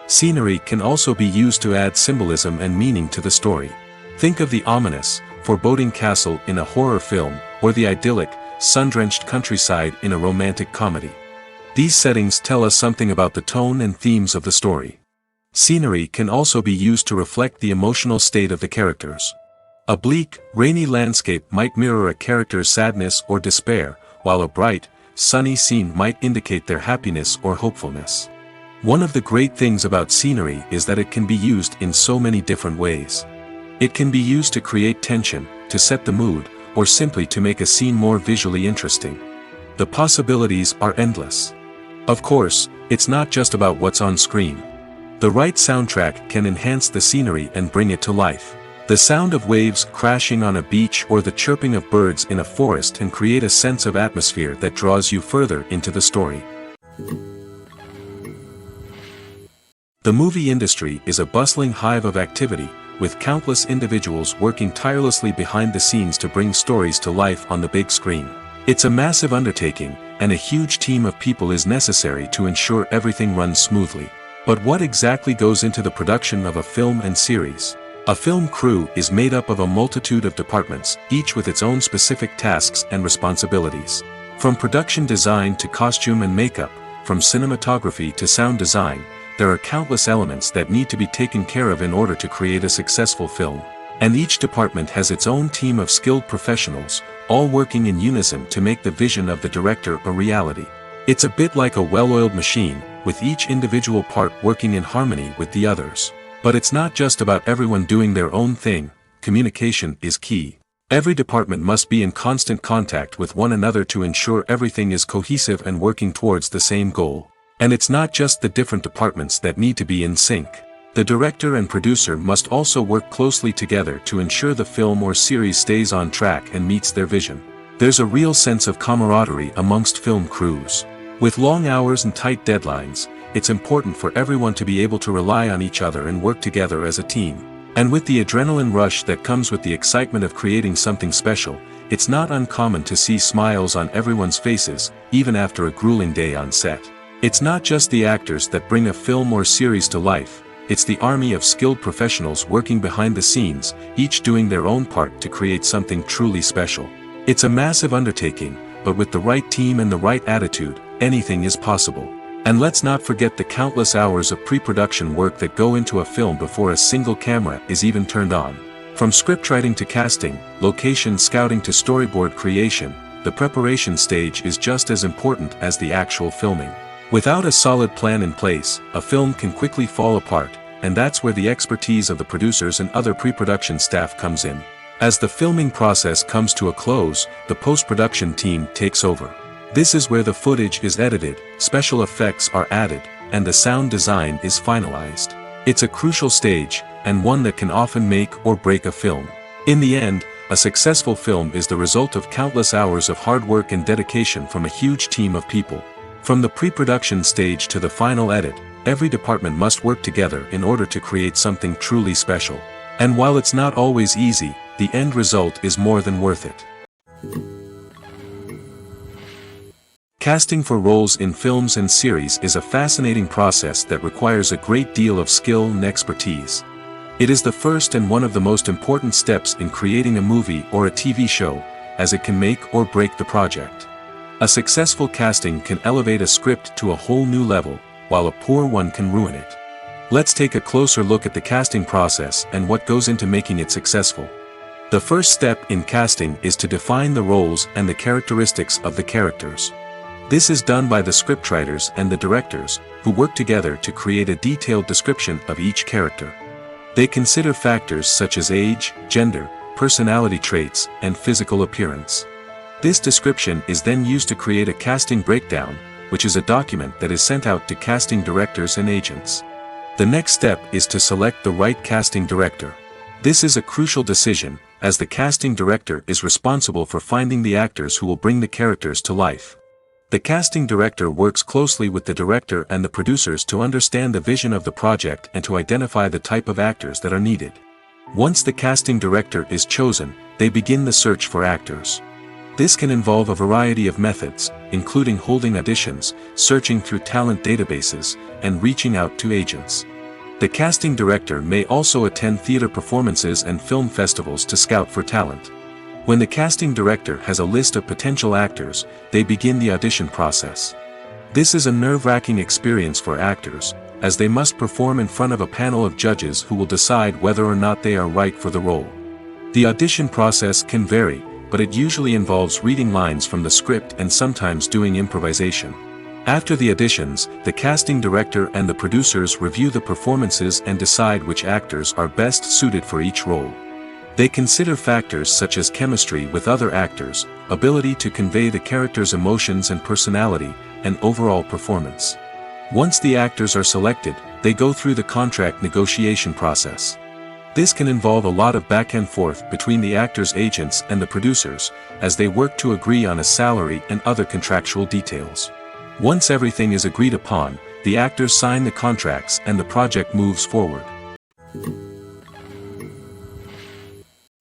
Scenery can also be used to add symbolism and meaning to the story. Think of the ominous, foreboding castle in a horror film, or the idyllic, sun-drenched countryside in a romantic comedy. These settings tell us something about the tone and themes of the story. Scenery can also be used to reflect the emotional state of the characters. A bleak, rainy landscape might mirror a character's sadness or despair, while a bright, sunny scene might indicate their happiness or hopefulness. One of the great things about scenery is that it can be used in so many different ways. It can be used to create tension, to set the mood, or simply to make a scene more visually interesting. The possibilities are endless. Of course, it's not just about what's on screen. The right soundtrack can enhance the scenery and bring it to life. The sound of waves crashing on a beach or the chirping of birds in a forest can create a sense of atmosphere that draws you further into the story. The movie industry is a bustling hive of activity, with countless individuals working tirelessly behind the scenes to bring stories to life on the big screen. It's a massive undertaking, and a huge team of people is necessary to ensure everything runs smoothly. But what exactly goes into the production of a film and series? A film crew is made up of a multitude of departments, each with its own specific tasks and responsibilities. From production design to costume and makeup, from cinematography to sound design, there are countless elements that need to be taken care of in order to create a successful film. And each department has its own team of skilled professionals, all working in unison to make the vision of the director a reality. It's a bit like a well-oiled machine, with each individual part working in harmony with the others. But it's not just about everyone doing their own thing. Communication is key. Every department must be in constant contact with one another to ensure everything is cohesive and working towards the same goal. And it's not just the different departments that need to be in sync. The director and producer must also work closely together to ensure the film or series stays on track and meets their vision. There's a real sense of camaraderie amongst film crews. With long hours and tight deadlines, it's important for everyone to be able to rely on each other and work together as a team. And with the adrenaline rush that comes with the excitement of creating something special, it's not uncommon to see smiles on everyone's faces, even after a grueling day on set. It's not just the actors that bring a film or series to life, it's the army of skilled professionals working behind the scenes, each doing their own part to create something truly special. It's a massive undertaking, but with the right team and the right attitude, anything is possible. And let's not forget the countless hours of pre-production work that go into a film before a single camera is even turned on. From scriptwriting to casting, location scouting to storyboard creation, the preparation stage is just as important as the actual filming. Without a solid plan in place, a film can quickly fall apart, and that's where the expertise of the producers and other pre-production staff comes in. As the filming process comes to a close, the post-production team takes over. This is where the footage is edited, special effects are added, and the sound design is finalized. It's a crucial stage, and one that can often make or break a film. In the end, a successful film is the result of countless hours of hard work and dedication from a huge team of people. From the pre-production stage to the final edit, every department must work together in order to create something truly special. And while it's not always easy, the end result is more than worth it. Casting for roles in films and series is a fascinating process that requires a great deal of skill and expertise. It is the first and one of the most important steps in creating a movie or a TV show, as it can make or break the project. A successful casting can elevate a script to a whole new level, while a poor one can ruin it. Let's take a closer look at the casting process and what goes into making it successful. The first step in casting is to define the roles and the characteristics of the characters. This is done by the scriptwriters and the directors, who work together to create a detailed description of each character. They consider factors such as age, gender, personality traits, and physical appearance. This description is then used to create a casting breakdown, which is a document that is sent out to casting directors and agents. The next step is to select the right casting director. This is a crucial decision, as the casting director is responsible for finding the actors who will bring the characters to life. The casting director works closely with the director and the producers to understand the vision of the project and to identify the type of actors that are needed. Once the casting director is chosen, they begin the search for actors. This can involve a variety of methods, including holding auditions, searching through talent databases, and reaching out to agents. The casting director may also attend theater performances and film festivals to scout for talent. When the casting director has a list of potential actors, they begin the audition process. This is a nerve-wracking experience for actors, as they must perform in front of a panel of judges who will decide whether or not they are right for the role. The audition process can vary, but it usually involves reading lines from the script and sometimes doing improvisation. After the auditions, the casting director and the producers review the performances and decide which actors are best suited for each role. They consider factors such as chemistry with other actors, ability to convey the character's emotions and personality, and overall performance. Once the actors are selected, they go through the contract negotiation process. This can involve a lot of back and forth between the actors' agents and the producers, as they work to agree on a salary and other contractual details. Once everything is agreed upon, the actors sign the contracts and the project moves forward.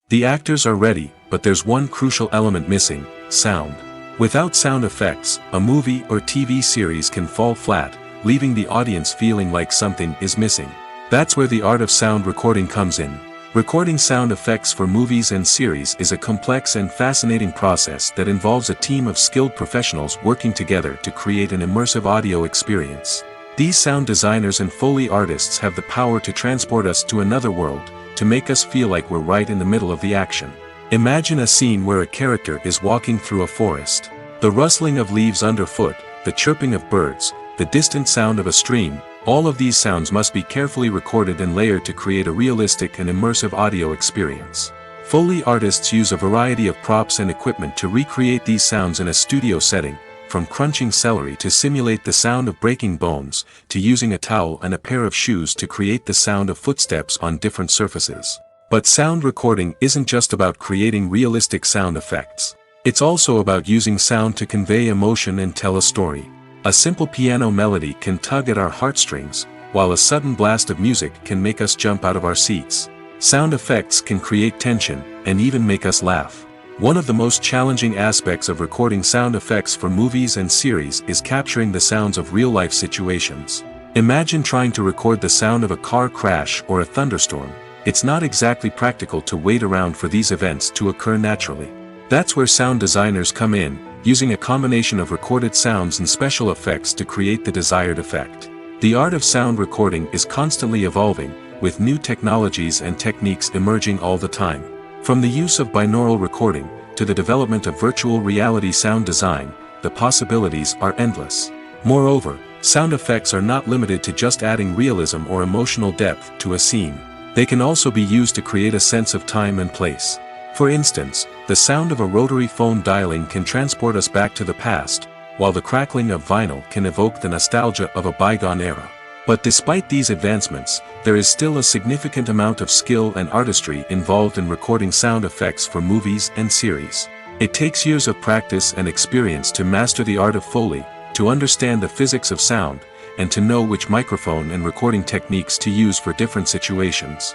The actors are ready, but there's one crucial element missing: sound. Without sound effects, a movie or TV series can fall flat, leaving the audience feeling like something is missing. That's where the art of sound recording comes in. Recording sound effects for movies and series is a complex and fascinating process that involves a team of skilled professionals working together to create an immersive audio experience. These sound designers and Foley artists have the power to transport us to another world, to make us feel like we're right in the middle of the action. Imagine a scene where a character is walking through a forest. The rustling of leaves underfoot, the chirping of birds, the distant sound of a stream, all of these sounds must be carefully recorded and layered to create a realistic and immersive audio experience. Foley artists use a variety of props and equipment to recreate these sounds in a studio setting, from crunching celery to simulate the sound of breaking bones, to using a towel and a pair of shoes to create the sound of footsteps on different surfaces. But sound recording isn't just about creating realistic sound effects. It's also about using sound to convey emotion and tell a story. A simple piano melody can tug at our heartstrings, while a sudden blast of music can make us jump out of our seats. Sound effects can create tension, and even make us laugh. One of the most challenging aspects of recording sound effects for movies and series is capturing the sounds of real-life situations. Imagine trying to record the sound of a car crash or a thunderstorm. It's not exactly practical to wait around for these events to occur naturally. That's where sound designers come in, using a combination of recorded sounds and special effects to create the desired effect. The art of sound recording is constantly evolving, with new technologies and techniques emerging all the time. From the use of binaural recording, to the development of virtual reality sound design, the possibilities are endless. Moreover, sound effects are not limited to just adding realism or emotional depth to a scene. They can also be used to create a sense of time and place. For instance, the sound of a rotary phone dialing can transport us back to the past, while the crackling of vinyl can evoke the nostalgia of a bygone era. But despite these advancements, there is still a significant amount of skill and artistry involved in recording sound effects for movies and series. It takes years of practice and experience to master the art of Foley, to understand the physics of sound, and to know which microphone and recording techniques to use for different situations.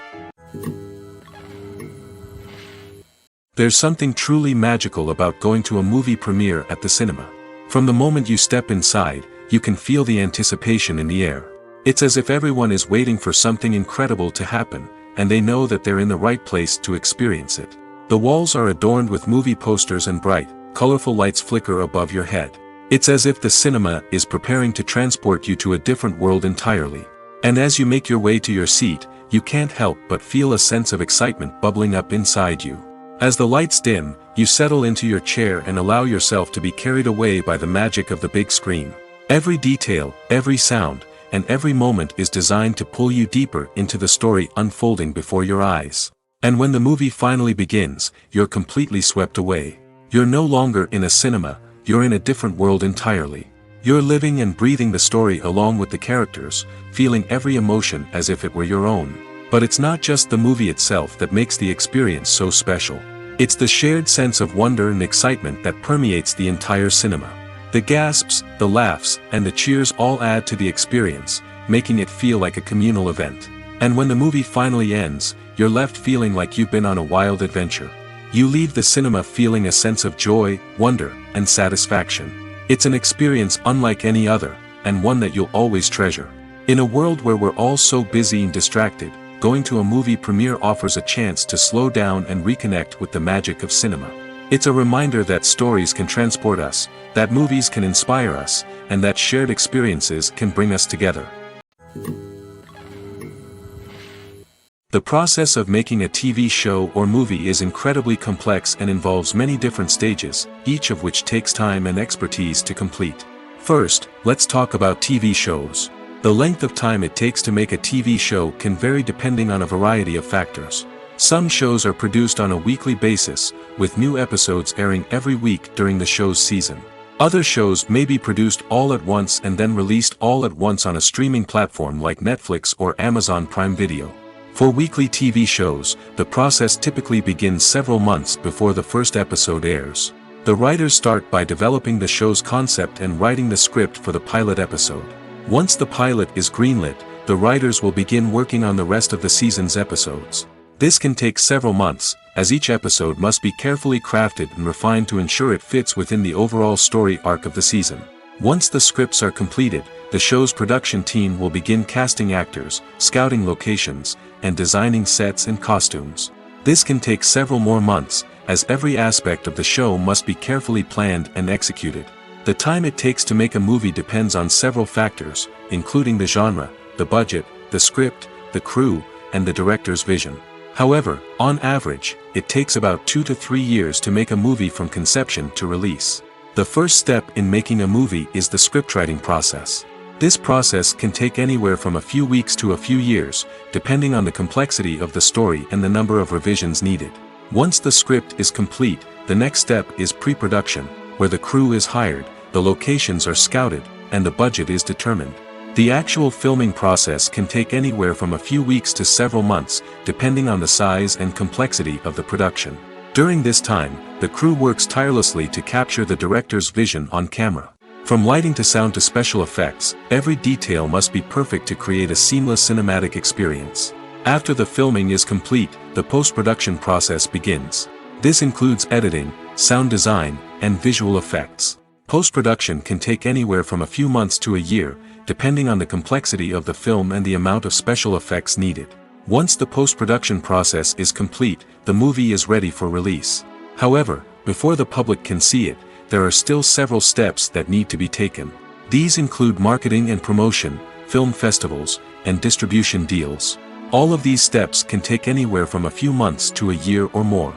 There's something truly magical about going to a movie premiere at the cinema. From the moment you step inside, you can feel the anticipation in the air. It's as if everyone is waiting for something incredible to happen, and they know that they're in the right place to experience it. The walls are adorned with movie posters and bright, colorful lights flicker above your head. It's as if the cinema is preparing to transport you to a different world entirely. And as you make your way to your seat, you can't help but feel a sense of excitement bubbling up inside you. As the lights dim, you settle into your chair and allow yourself to be carried away by the magic of the big screen. Every detail, every sound, and every moment is designed to pull you deeper into the story unfolding before your eyes. And when the movie finally begins, you're completely swept away. You're no longer in a cinema, you're in a different world entirely. You're living and breathing the story along with the characters, feeling every emotion as if it were your own. But it's not just the movie itself that makes the experience so special. It's the shared sense of wonder and excitement that permeates the entire cinema. The gasps, the laughs, and the cheers all add to the experience, making it feel like a communal event. And when the movie finally ends, you're left feeling like you've been on a wild adventure. You leave the cinema feeling a sense of joy, wonder, and satisfaction. It's an experience unlike any other, and one that you'll always treasure. In a world where we're all so busy and distracted, going to a movie premiere offers a chance to slow down and reconnect with the magic of cinema. It's a reminder that stories can transport us, that movies can inspire us, and that shared experiences can bring us together. The process of making a TV show or movie is incredibly complex and involves many different stages, each of which takes time and expertise to complete. First, let's talk about TV shows. The length of time it takes to make a TV show can vary depending on a variety of factors. Some shows are produced on a weekly basis, with new episodes airing every week during the show's season. Other shows may be produced all at once and then released all at once on a streaming platform like Netflix or Amazon Prime Video. For weekly TV shows, the process typically begins several months before the first episode airs. The writers start by developing the show's concept and writing the script for the pilot episode. Once the pilot is greenlit, the writers will begin working on the rest of the season's episodes. This can take several months, as each episode must be carefully crafted and refined to ensure it fits within the overall story arc of the season. Once the scripts are completed, the show's production team will begin casting actors, scouting locations, and designing sets and costumes. This can take several more months, as every aspect of the show must be carefully planned and executed. The time it takes to make a movie depends on several factors, including the genre, the budget, the script, the crew, and the director's vision. However, on average, it takes about 2 to 3 years to make a movie from conception to release. The first step in making a movie is the scriptwriting process. This process can take anywhere from a few weeks to a few years, depending on the complexity of the story and the number of revisions needed. Once the script is complete, the next step is pre-production, where the crew is hired, the locations are scouted, and the budget is determined. The actual filming process can take anywhere from a few weeks to several months, depending on the size and complexity of the production. During this time, the crew works tirelessly to capture the director's vision on camera. From lighting to sound to special effects, every detail must be perfect to create a seamless cinematic experience. After the filming is complete, the post-production process begins. This includes editing, sound design, and visual effects. Post-production can take anywhere from a few months to a year, depending on the complexity of the film and the amount of special effects needed. Once the post-production process is complete, the movie is ready for release. However, before the public can see it, there are still several steps that need to be taken. These include marketing and promotion, film festivals, and distribution deals. All of these steps can take anywhere from a few months to a year or more.